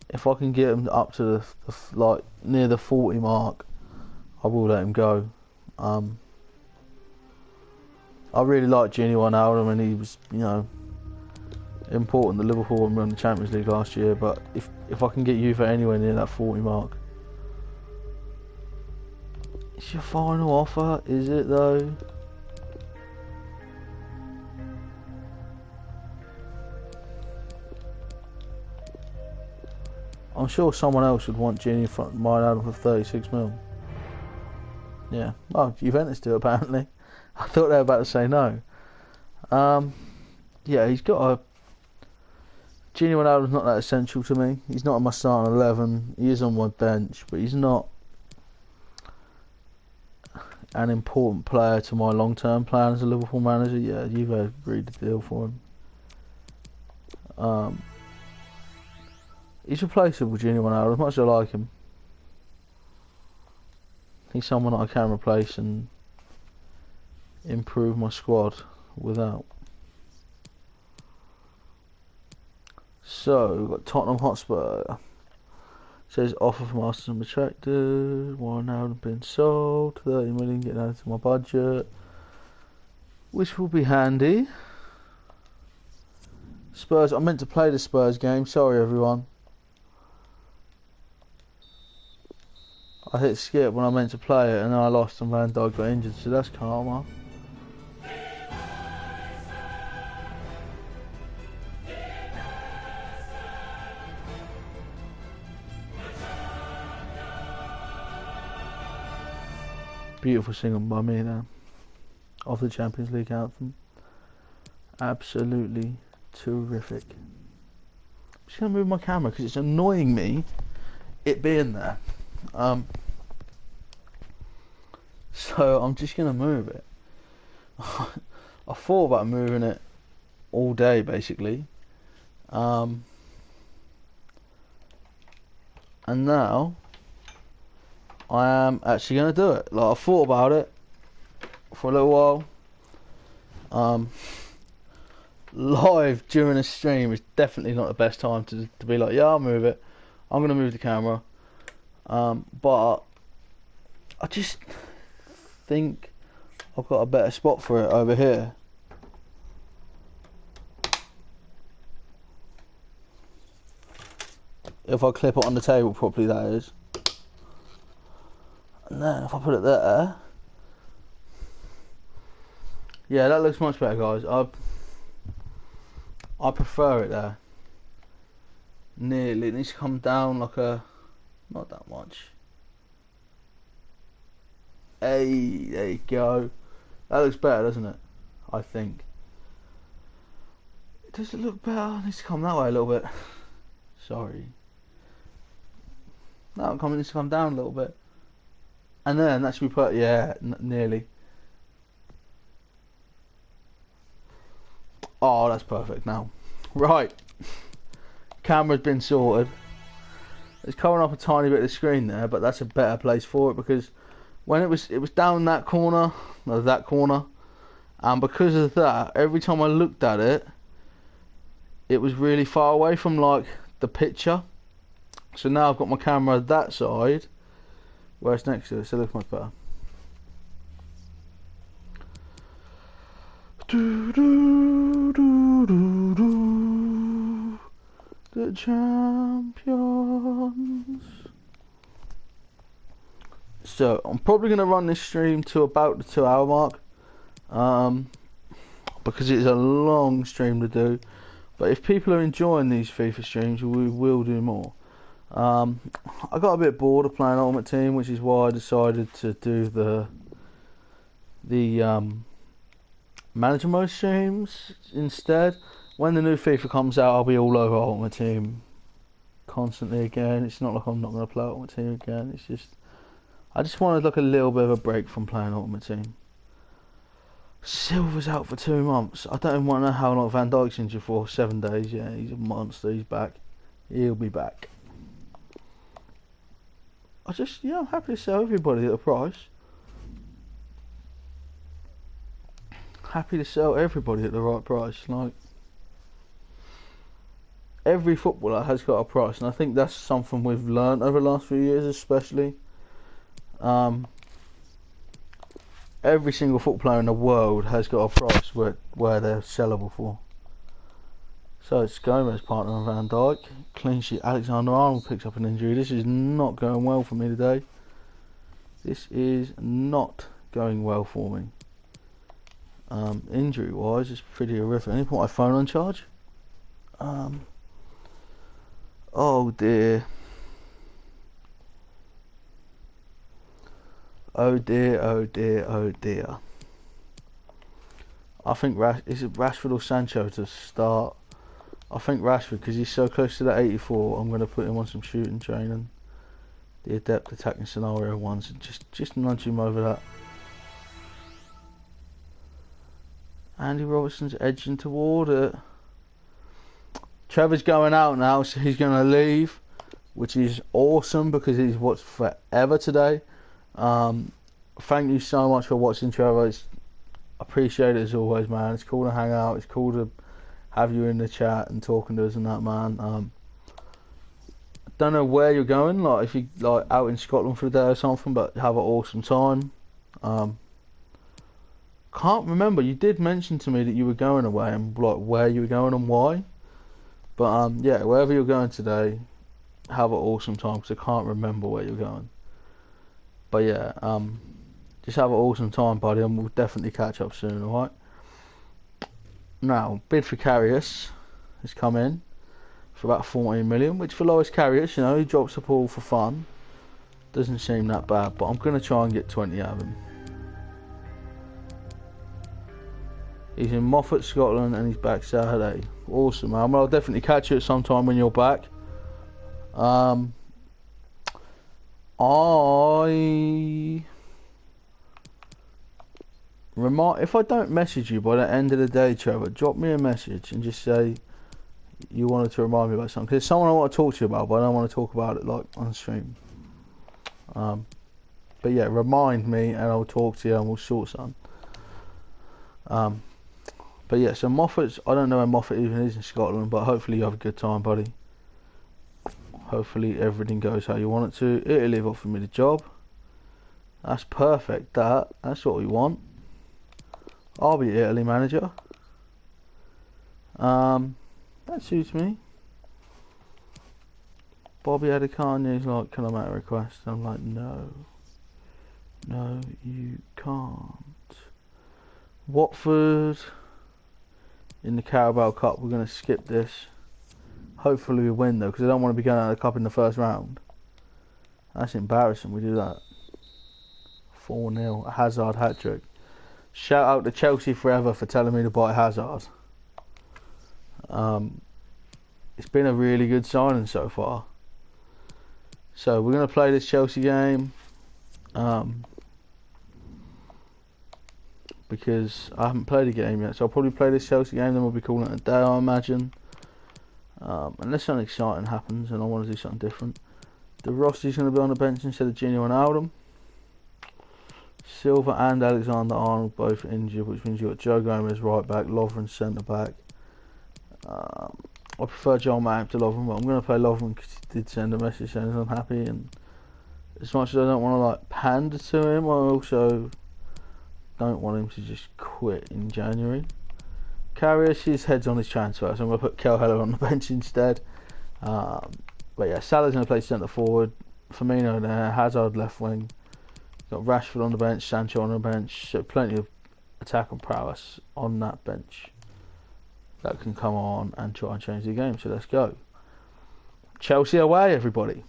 If I can get him up to the like near the 40 mark, I will let him go. I really like Genie Wijnaldum, and he was, important to Liverpool when we won the Champions League last year. But if I can get you for anywhere near that 40 mark, it's your final offer, is it though? I'm sure someone else would want Genie Wijnaldum for 36 mil. Yeah, well, Juventus do apparently. I thought they were about to say no. Yeah, he's got a... Genie Wijnaldum's not that essential to me. He's not on my starting 11. He is on my bench, but he's not an important player to my long-term plan as a Liverpool manager. Yeah, you've agreed the deal for him. He's replaceable, Genie Wijnaldum, as much as I like him. He's someone that I can replace and improve my squad without. So, we've got Tottenham Hotspur. Says offer from Arsenal retracted. Wijnaldum been sold. 30 million getting added to my budget, which will be handy. Spurs, I meant to play the Spurs game. Sorry, everyone. I hit skip when I meant to play it, and then I lost and Van Dijk got injured, so that's karma. Beautiful single by me there, of the Champions League anthem. Absolutely terrific. I'm just going to move my camera because it's annoying me, it being there. So I'm just going to move it. I thought about moving it all day basically. And now I am actually going to do it. Like, I thought about it for a little while. Live during a stream is definitely not the best time to be like, yeah, I'll move it. I'm going to move the camera. But I just think I've got a better spot for it over here. If I clip it on the table properly, that is. And then if I put it there, yeah, that looks much better, guys. I prefer it there. Nearly, it needs to come down like a, not that much. Hey, there you go. That looks better, doesn't it? I think. Does it look better? It needs to come that way a little bit. Sorry. No, it needs to come down a little bit. And then that should be put, yeah, nearly. Oh, that's perfect now. Right. Camera's been sorted. It's covering up a tiny bit of the screen there, but that's a better place for it because when it was down that corner, and because of that, every time I looked at it, it was really far away from like the picture. So now I've got my camera that side, where it's next to it, so it looks much better. Do, do, do, do, do. The champions. So I'm probably going to run this stream to about the 2 hour mark, because it's a long stream to do. But if people are enjoying these FIFA streams, we will do more. I got a bit bored of playing Ultimate Team, which is why I decided to do the manager mode streams instead. When the new FIFA comes out, I'll be all over Ultimate Team constantly again. It's not like I'm not going to play Ultimate Team again. It's just I just wanted like a little bit of a break from playing Ultimate Team. Silva's out for 2 months. I don't even want to know how long Van Dijk's injured for. 7 days. Yeah, he's a monster. He's back. He'll be back. I'm happy to sell everybody at a price. Happy to sell everybody at the right price. Like, every footballer has got a price, and I think that's something we've learned over the last few years, especially. Every single football player in the world has got a price where they're sellable for. So it's Gomez, partner of Van Dijk. Clean sheet. Alexander-Arnold picks up an injury. This is not going well for me today. This is not going well for me. Injury-wise, it's pretty horrific. I need to put my phone on charge. Oh dear. Oh dear, oh dear, oh dear. I think is it Rashford or Sancho to start? I think Rashford, because he's so close to that 84. I'm going to put him on some shooting training. The adept attacking scenario ones, and just nudge him over that. Andy Robertson's edging toward it. Trevor's going out now, so he's going to leave, which is awesome because he's watched forever today. Thank you so much for watching, Trevor. Appreciate it as always, man. It's cool to hang out. It's cool to have you in the chat and talking to us and that, man. Don't know where you're going, like if you like out in Scotland for a day or something, but have an awesome time. Can't remember. You did mention to me that you were going away and like where you were going and why. But yeah, wherever you're going today, have an awesome time because I can't remember where you're going. But yeah, just have an awesome time, buddy, and we'll definitely catch up soon, alright? Now, bid for Karius has come in for about 14 million, which for Lois Karius, you know, he drops the ball for fun. Doesn't seem that bad, but I'm going to try and get 20 out of him. He's in Moffat, Scotland, and he's back Saturday. Awesome, man. Well, I'll definitely catch you at some time when you're back. If I don't message you by the end of the day, Trevor, drop me a message and just say you wanted to remind me about something. Because there's someone I want to talk to you about, but I don't want to talk about it like on stream. But yeah, remind me and I'll talk to you and we'll sort something. But yeah, so Moffat's, I don't know where Moffat even is in Scotland, but hopefully you have a good time, buddy. Hopefully everything goes how you want it to. Italy have offered me the job. That's perfect, that's what we want. I'll be Italy manager. That suits me. Bobby Adekanya's like, can I make a request? I'm like, no, you can't. Watford in the Carabao Cup. We're going to skip this. Hopefully we win though, because I don't want to be going out of the cup in the first round. That's embarrassing. We do that. 4-0. A Hazard hat trick. Shout out to Chelsea forever for telling me to buy Hazard. It's been a really good signing so far. So we're going to play this Chelsea game. Because I haven't played a game yet. So I'll probably play this Chelsea game, then we'll be calling it a day, I imagine. Unless something exciting happens and I want to do something different. De Rossi's going to be on the bench instead of Gino and Alden. Silva and Alexander-Arnold both injured, which means you've got Joe Gomez right back, Lovren centre back. I prefer Joel Matip to Lovren, but I'm going to play Lovren because he did send a message saying he's unhappy, and as much as I don't want to like pander to him, I also don't want him to just quit in January. Carrier, she's heads on his transfer, so I'm going to put Kel Heller on the bench instead. But yeah, Salah's going to play centre forward. Firmino there, Hazard left wing. Got Rashford on the bench, Sancho on the bench. So plenty of attack and prowess on that bench that can come on and try and change the game. So let's go. Chelsea away, everybody.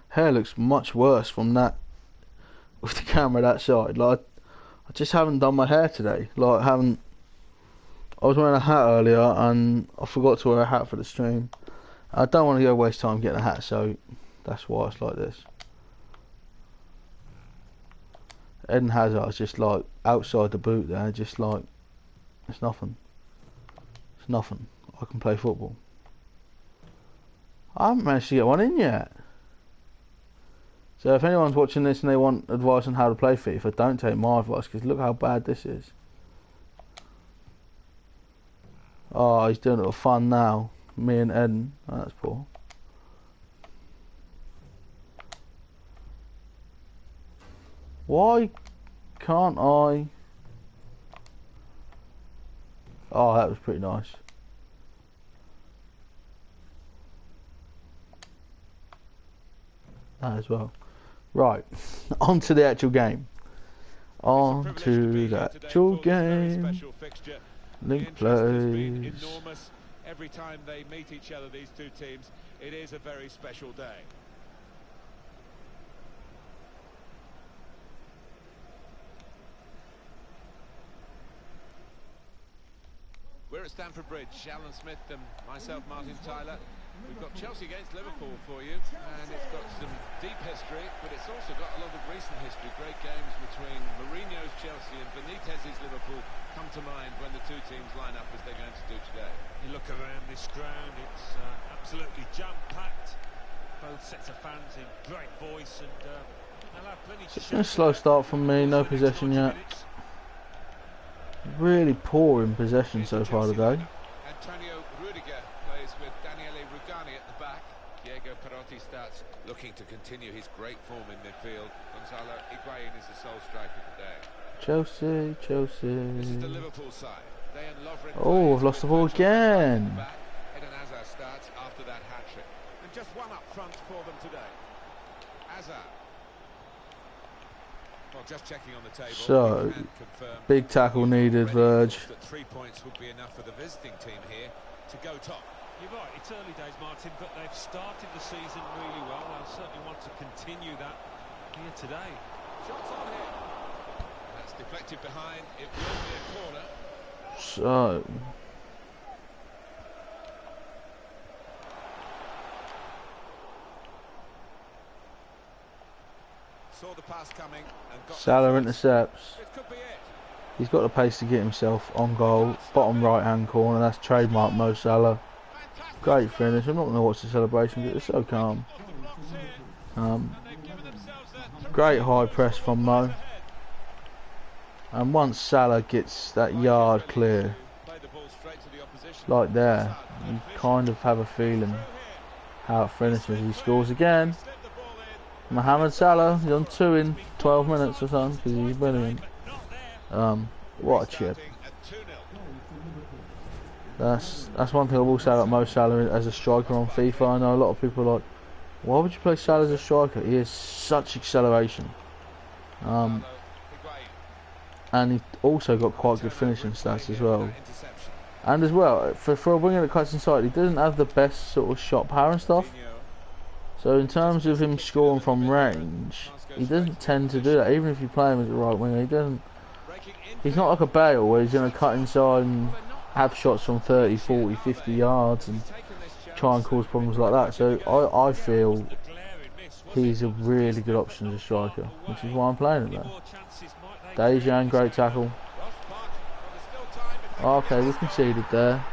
Hair looks much worse from that with the camera that side. Like, I just haven't done my hair today. Like, I was wearing a hat earlier and I forgot to wear a hat for the stream. I don't want to go waste time getting a hat, so that's why it's like this. Eden Hazard's just like outside the boot there, just like it's nothing. It's nothing. I can play football. I haven't managed to get one in yet. So if anyone's watching this and they want advice on how to play FIFA, don't take my advice, because look how bad this is. Oh, he's doing it for fun now. Me and Eden. Oh, that's poor. Why can't I? Oh, that was pretty nice. That as well. Right, on to the actual game. On to the actual game. Link plays. Every time they meet each other, these two teams, it is a very special day. We're at Stamford Bridge, Alan Smith and myself, Martin Tyler. We've got Chelsea against Liverpool for you, and it's got some deep history, but it's also got a lot of recent history. Great games between Mourinho's Chelsea and Benitez's Liverpool come to mind when the two teams line up as they're going to do today. You look around this ground, it's absolutely jam-packed. Both sets of fans in great voice, and they'll have plenty to show. A slow start from me, no possession yet. Really poor in possession so far today. Antonio Rudiger plays with Daniele Rugani at the back. Diego Perotti starts looking to continue his great form in midfield. Gonzalo Higuain is the sole striker today. Chelsea. This is the Liverpool side. Oh, I've lost the ball again. Eden Hazard starts after that hat-trick. And just one up front for them today. Hazard. Well, just checking on the table. So, big tackle needed, Verge. 3 points would be enough for the visiting team here to go top. You're right, it's early days, Martin, but they've started the season really well. They'll certainly want to continue that here today. Shots on here. That's deflected behind. It will be a corner. So, saw the pass coming and got Salah intercepts. It could be it. He's got the pace to get himself on goal. Bottom right hand corner. That's trademark Mo Salah. Great finish. I'm not going to watch the celebration because it's so calm. Great high press from Mo. And once Salah gets that yard clear, like there, you kind of have a feeling how it finishes. He scores again. Mohamed Salah, he's on 2 in 12 minutes or something because he's brilliant. What a chip. That's one thing I will say about Mo Salah as a striker on FIFA. I know a lot of people are like, why would you play Salah as a striker? He has such acceleration. And he also got quite good finishing stats as well. And as well, for a winger that cuts inside, he doesn't have the best sort of shot power and stuff. So in terms of him scoring from range, he doesn't tend to do that. Even if you play him as a right winger, he doesn't. He's not like a Bale where he's going to cut inside and have shots from 30, 40, 50 yards and try and cause problems like that. So I feel he's a really good option as a striker, which is why I'm playing him there. Dejan, great tackle. Okay, we conceded there.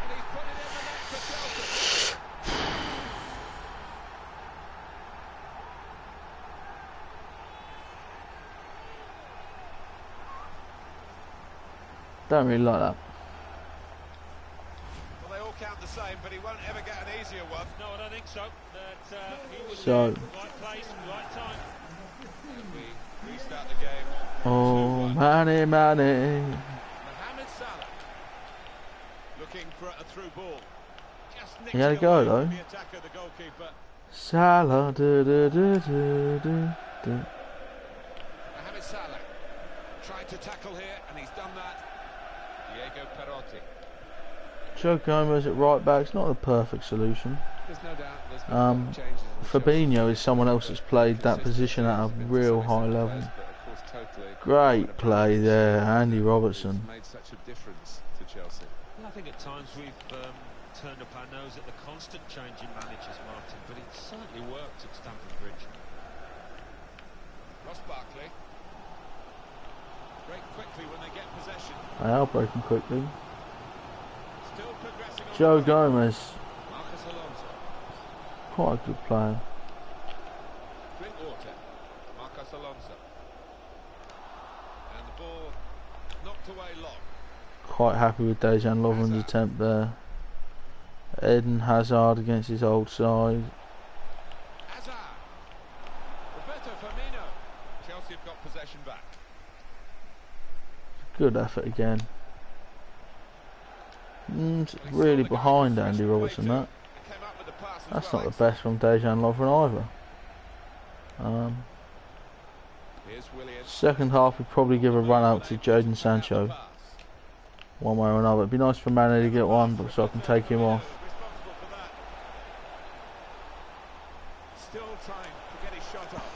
Don't really like that. Well, they all count the same, but he won't ever get an easier one. No, I don't think so. But, he was So, right place, right time. We restart the game. oh, Manny. Mohamed Salah. looking for a through ball. Just nicked He had a it go away though. from the attacker, the goalkeeper. Salah, do. Mohamed Salah tried to tackle here, and he's done that. Diego Perotti. Joe Gomez at right back's not the perfect solution. There's no doubt there's been a lot of changes in Fabinho is someone else that's played that position at a real high level. Great play there, Andy Robertson. Made such a difference to Chelsea. Well, I think at times we've turned up our nose at the constant change in managers, Martin, but it certainly worked at Stamford Bridge. Ross Barkley. Break quickly when they get possession. They are breaking quickly. Still progressing on. Joe Gomez, Marcus Alonso. quite a good player. Drinkwater. Marcus Alonso. And the ball knocked away long. Quite happy with Dejan Lovren's attempt there. Eden Hazard against his old side. Hazard. Roberto Firmino. Chelsea have got possession back. Good effort again. Really behind Andy Robertson that. Came up with the pass as That's well. not the best from Dejan Lovren either. Here's Willian. Second half we'd probably give a run out to Jadon Sancho. One way or another. It'd be nice for Mane to get one, but so I can take him off. Responsible for that. Still trying to get his shot off.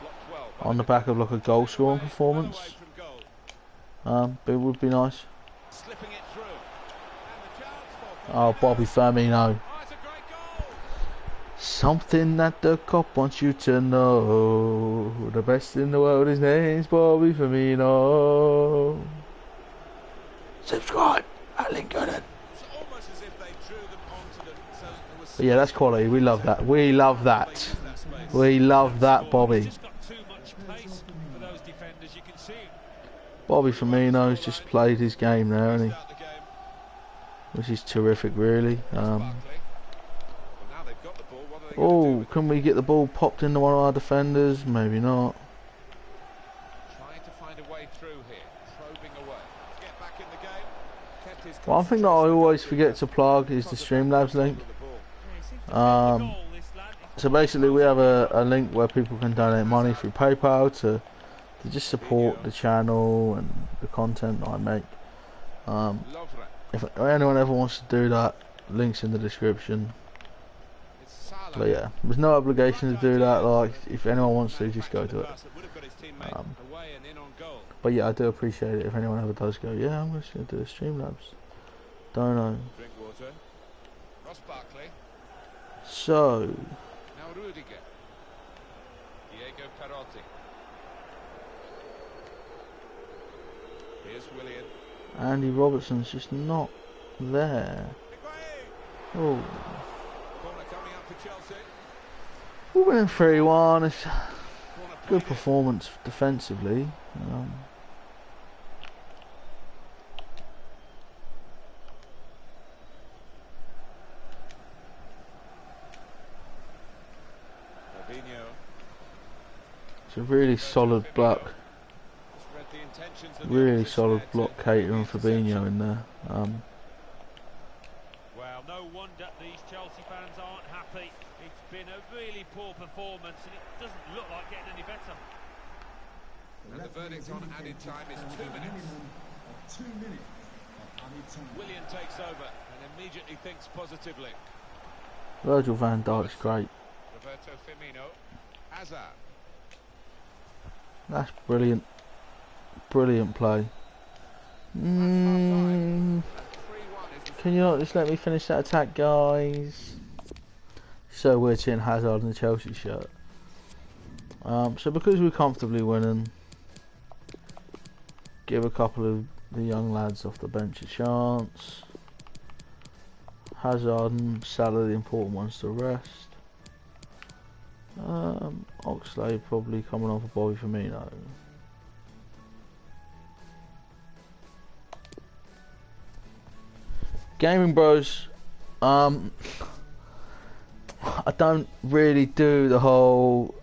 Blocked well by On the back of like a goal scoring performance. away from goal. It would be nice. Slipping it through. And the chance for Oh, Bobby Firmino. Oh, it's a great goal. Something that the cop wants you to know. The best in the world, his name's Bobby Firmino. Subscribe at Lincoln. It's almost as if they drew them onto them, so there was But yeah, that's quality. We love that. We love that. that space. We love that, Bobby. He's just got too much pace for those defenders, you can see him. Bobby Firmino's just played his game there, hasn't he? Start the game. Which is terrific, really. Barkley. Well, now they've got the ball. What are they going to do Oh, with can we get the ball popped into one of our defenders? Maybe not. it? Trying to find a way through here. Probing away. Get back in the game. Kept his One thing that I always forget to plug is the Streamlabs link. with the ball. Yeah, he seems to find the Um, goal, this lad. So basically we have a link where people can donate money through PayPal to just support the channel and the content that I make. Lovren. If anyone ever wants to do that, links in the description. It's Salah. But yeah, there's no obligation to do that. Like, if anyone wants to, just go to it. Pass that would have got his teammate away and in on goal. But yeah, I do appreciate it if anyone ever does go, yeah, I'm just going to do a Streamlabs. Don't know. Drinkwater. Ross Barkley. So, Now Rudiger. Diego Perotti. Here's Willian. Andy Robertson's just not there. Higuain. Oh, Corner coming up for Chelsea. we're winning 3-1. It's Corner good played performance defensively. in. Fabinho. It's a really solid block. Just read the intentions of the Really opposition solid there block, to catering create Fabinho in there. Well, no wonder these Chelsea fans aren't happy. It's been a really poor performance and it doesn't look like getting any better. And the verdict on added time is 2 minutes. Willian takes over and immediately thinks positively. Virgil van Dijk's great. Roberto Firmino. Hazard. That's brilliant. Brilliant play. Can 3-1 is the you not just let me finish that attack, guys? So we're seeing Hazard in the Chelsea shirt. So because we're comfortably winning, give a couple of the young lads off the bench a chance. Hazard and Salah, the important ones to rest. Oxlade probably coming off a Bobby Firmino. Gaming Bros, I don't really do the whole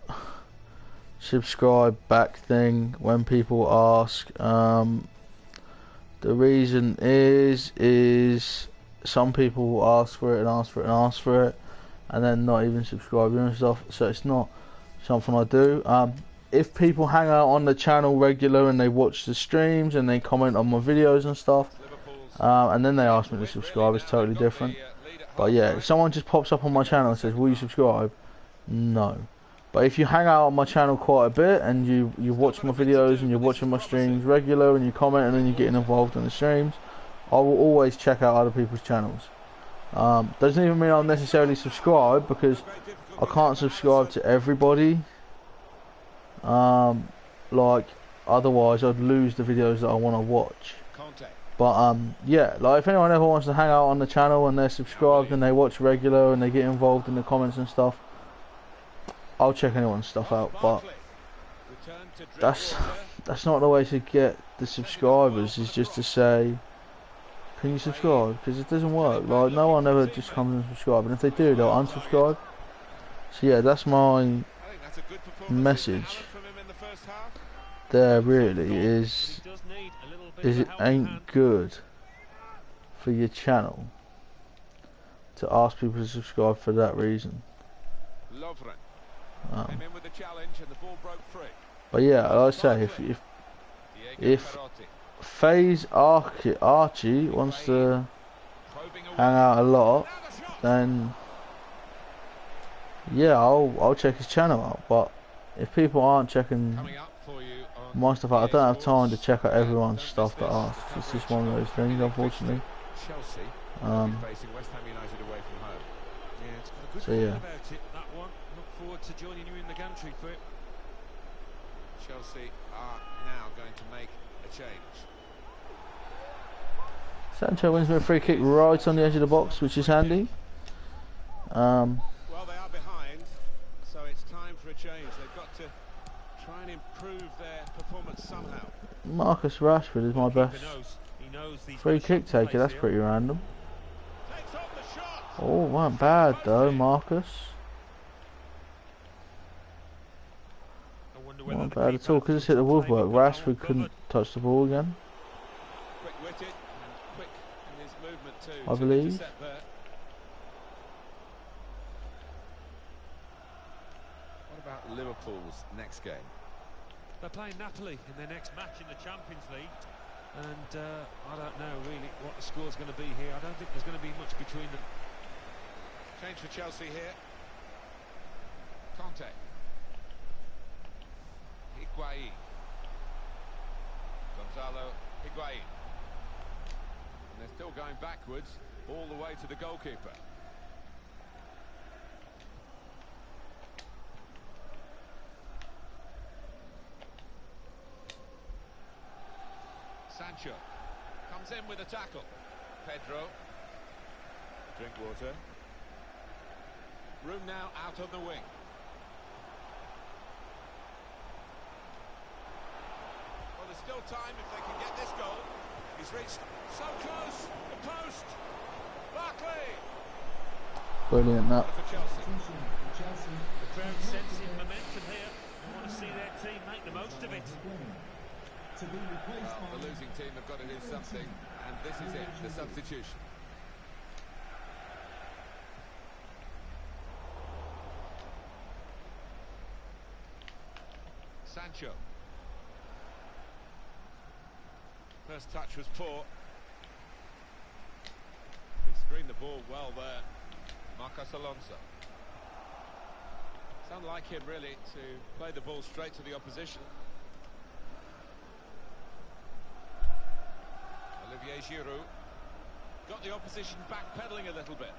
subscribe back thing when people ask, The reason is some people will ask for it and ask for it and ask for it, and then not even subscribing and stuff. So it's not something I do. If people hang out on the channel regular and they watch the streams and they comment on my videos and stuff, and then they ask me to subscribe, it's totally different. But yeah, if someone just pops up on my channel and says, "Will you subscribe?" No. But if you hang out on my channel quite a bit and you watch my videos and you're watching my streams regular and you comment and then you're getting involved in the streams, I will always check out other people's channels. Doesn't even mean I'll necessarily subscribe, because I can't subscribe to everybody. Like, otherwise I'd lose the videos that I want to watch. But yeah, like if anyone ever wants to hang out on the channel and they're subscribed and they watch regular and they get involved in the comments and stuff, I'll check anyone's stuff out. But that's not the way to get the subscribers, is just to say, can you subscribe? Because it doesn't work. Like, no one ever just comes and subscribe, and if they do, they'll unsubscribe. So yeah, that's my message there, really, is it ain't good for your channel to ask people to subscribe for that reason. But yeah, like I say, if FaZe Archie wants to hang out a lot, then yeah, I'll check his channel out. But if people aren't checking my stuff out, I don't have time to check out everyone's stuff that asks. It's just one of those things, unfortunately. So yeah. To joining you in the gantry for it. Chelsea are now going to make a change. Sancho wins me a free kick right on the edge of the box, which is handy. Well, they are behind, so it's time for a change. They've got to try and improve their performance somehow. Marcus Rashford is my best free kick taker. That's pretty random. Oh, wasn't bad though, Marcus. Not bad at all, because it's hit the woodwork. Rashford couldn't touch the ball again, I believe. What about Liverpool's next game? They're playing Napoli in their next match in the Champions League, and I don't know really what the score's going to be here. I don't think there's going to be much between them. Change for Chelsea here. Conte. Higuain. Gonzalo Higuain. And they're still going backwards all the way to the goalkeeper. Sancho comes in with a tackle. Pedro. Drink water. Room now out on the wing. Well, there's still time if they can get this goal. He's reached so close. The post. Barkley. Brilliant, that. For Chelsea. The crowd sensing momentum here. They want to see their team make the most of it. Well, the losing team have got to do something, and this is it, the substitution. Sancho. First touch was poor. He screened the ball well there. Marcos Alonso. It's unlike him really to play the ball straight to the opposition. Olivier Giroud got the opposition backpedaling a little bit.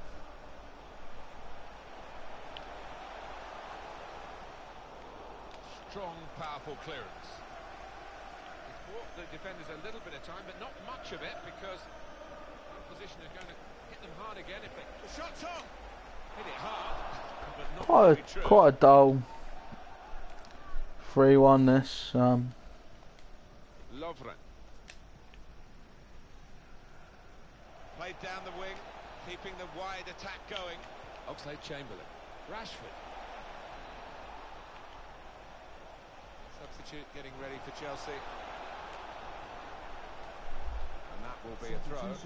Strong, powerful clearance. It's bought the defenders a little bit of time, but not much of it, because the opposition are going to hit them hard again if they... The shot's on! Hit it hard, but not very true. Quite a dull 3-1 this. Lovren. Played down the wing, keeping the wide attack going. Oxlade-Chamberlain. Rashford. Substitute getting ready for Chelsea. And will be a throw. And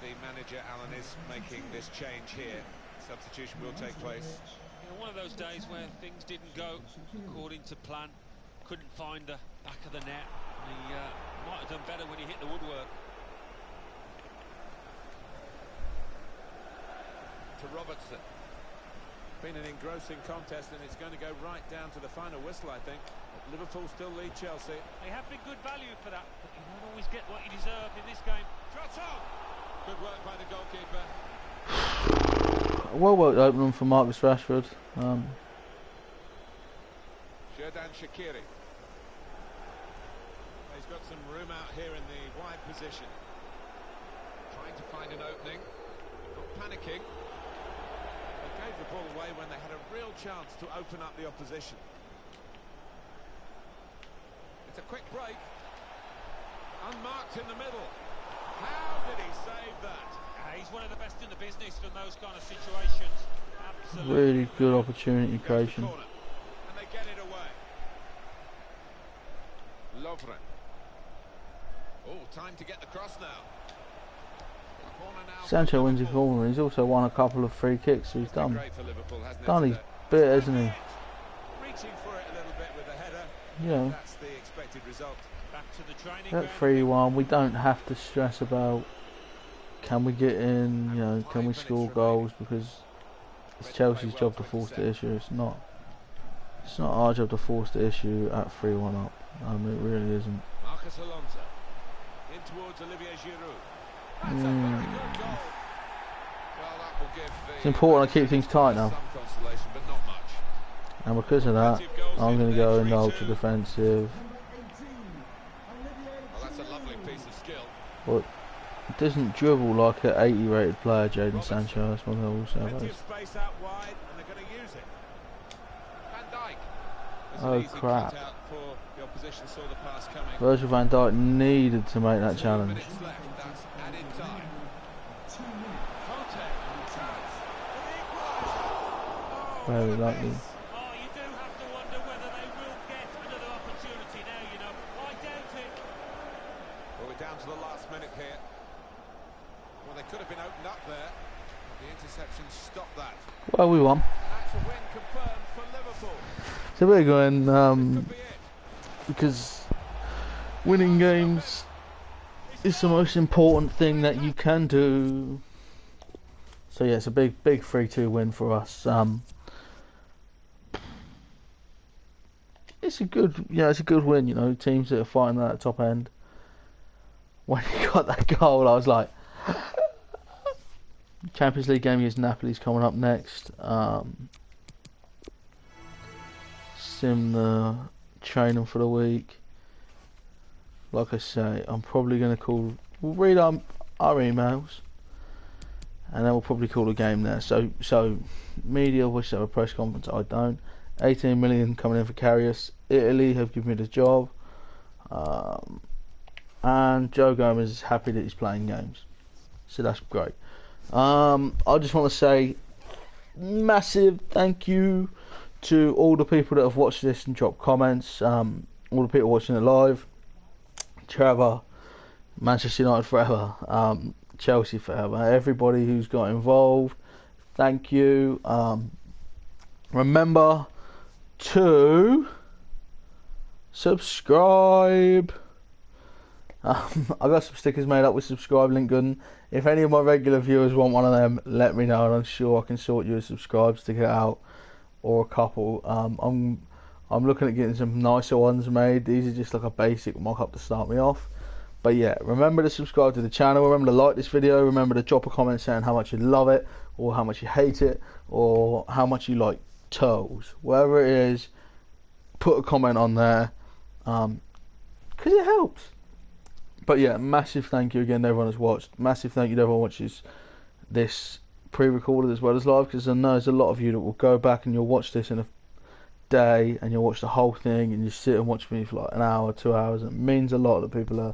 the manager, Alan, is making this change here. Substitution will take place. You know, one of those days where things didn't go according to plan. Couldn't find the back of the net. He might have done better when he hit the woodwork. To Robertson. Been an engrossing contest, and it's going to go right down to the final whistle, I think. But Liverpool still lead Chelsea. They have been good value for that, but you don't always get what you deserve in this game. Trotto! Good work by the goalkeeper. A well worked opening for Marcus Rashford. Xherdan Shaqiri. He's got some room out here in the wide position. Trying to find an opening. Not panicking. They gave the ball away when they had a real chance to open up the opposition. It's a quick break. Unmarked in the middle. How did he save that? He's one of the best in the business from those kind of situations. Absolutely. Really good opportunity creation. And they get it away. Lovren. Oh, time to get the cross now. Corner now. Sancho wins the corner. He's also won a couple of free kicks, so he's done his bit, hasn't he? Reaching for it a little bit with the header. Yeah. That's the expected result. Back to the training At ground. 3-1, we don't have to stress about can we get in, you know, can we score goals, because it's Chelsea's job to force the issue. It's not our job to force the issue at 3-1 up. It really isn't. Marcus Alonso in towards Olivier Giroud. That's a very good goal. Well, that will give the It's important to keep things tight now. some consolation, but not much. And because of that, I'm going to go in ultra defensive. Well, that's a lovely piece of skill. But it doesn't dribble like an 80 rated player, Jadon Sancho. That's one thing I will say Plenty about of it. space out wide, and they're going to use it. Van Dijk. There's Oh, an easy crap. cut out for the opposition, saw the pass coming. Virgil van Dijk needed to make that 2 challenge. minutes left, that's added time. Conte. Very likely. Oh, you do have to wonder whether they will get another opportunity now, you know. Why doubt it? Well, we're down to the last minute here. Well, they could have been opened up there, but the interception stopped that. Well, we won. That's a win confirmed for Liverpool. So we're going Could be it. because winning games is the most important thing that you can do. So yeah, it's a big 3-2 win for us. It's a good win. You know, teams that are fighting at the top end. When he got that goal, I was like, Champions League game against Napoli's coming up next. Sim the training for the week. Like I say, I'm probably going to we'll read our emails, and then we'll probably call a game there. So media wish to have a press conference. I don't. 18 million coming in for Karius. Italy have given me the job. And Joe Gomez is happy that he's playing games. So that's great. I just want to say massive thank you to all the people that have watched this and dropped comments. All the people watching it live. Trevor, Manchester United forever. Chelsea forever. Everybody who's got involved, thank you. Remember to subscribe. I got some stickers made up with subscribe link good. If any of my regular viewers want one of them, let me know, and I'm sure I can sort you a subscribe sticker out, or a couple. I'm looking at getting some nicer ones made. These are just like a basic mock-up to start me off. But yeah, remember to subscribe to the channel. Remember to like this video. Remember to drop a comment saying how much you love it, or how much you hate it, or how much you like toes. Whatever it is, put a comment on there, because it helps. But yeah, massive thank you again to everyone who's watched. Massive thank you to everyone who watches this pre-recorded as well as live, because I know there's a lot of you that will go back and you'll watch this in a day and you'll watch the whole thing and you sit and watch me for like an hour, 2 hours. And it means a lot that people are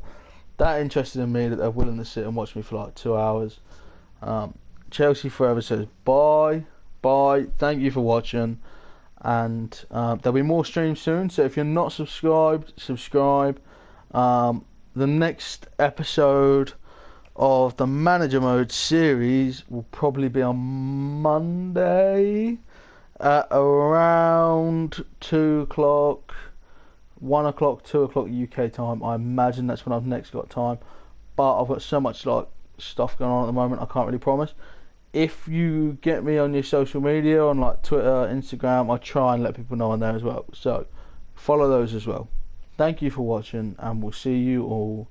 that interested in me that they're willing to sit and watch me for like 2 hours. Chelsea Forever says bye. Thank you for watching, and there'll be more streams soon. So if you're not subscribed, subscribe. the next episode of the Manager Mode series will probably be on Monday at around 2 o'clock, 1 o'clock, 2 o'clock UK time. I imagine that's when I've next got time, but I've got so much stuff going on at the moment I can't really promise. If you get me on your social media, on like Twitter, Instagram, I try and let people know on there as well, so follow those as well. Thank you for watching, and we'll see you all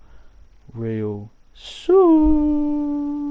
real soon.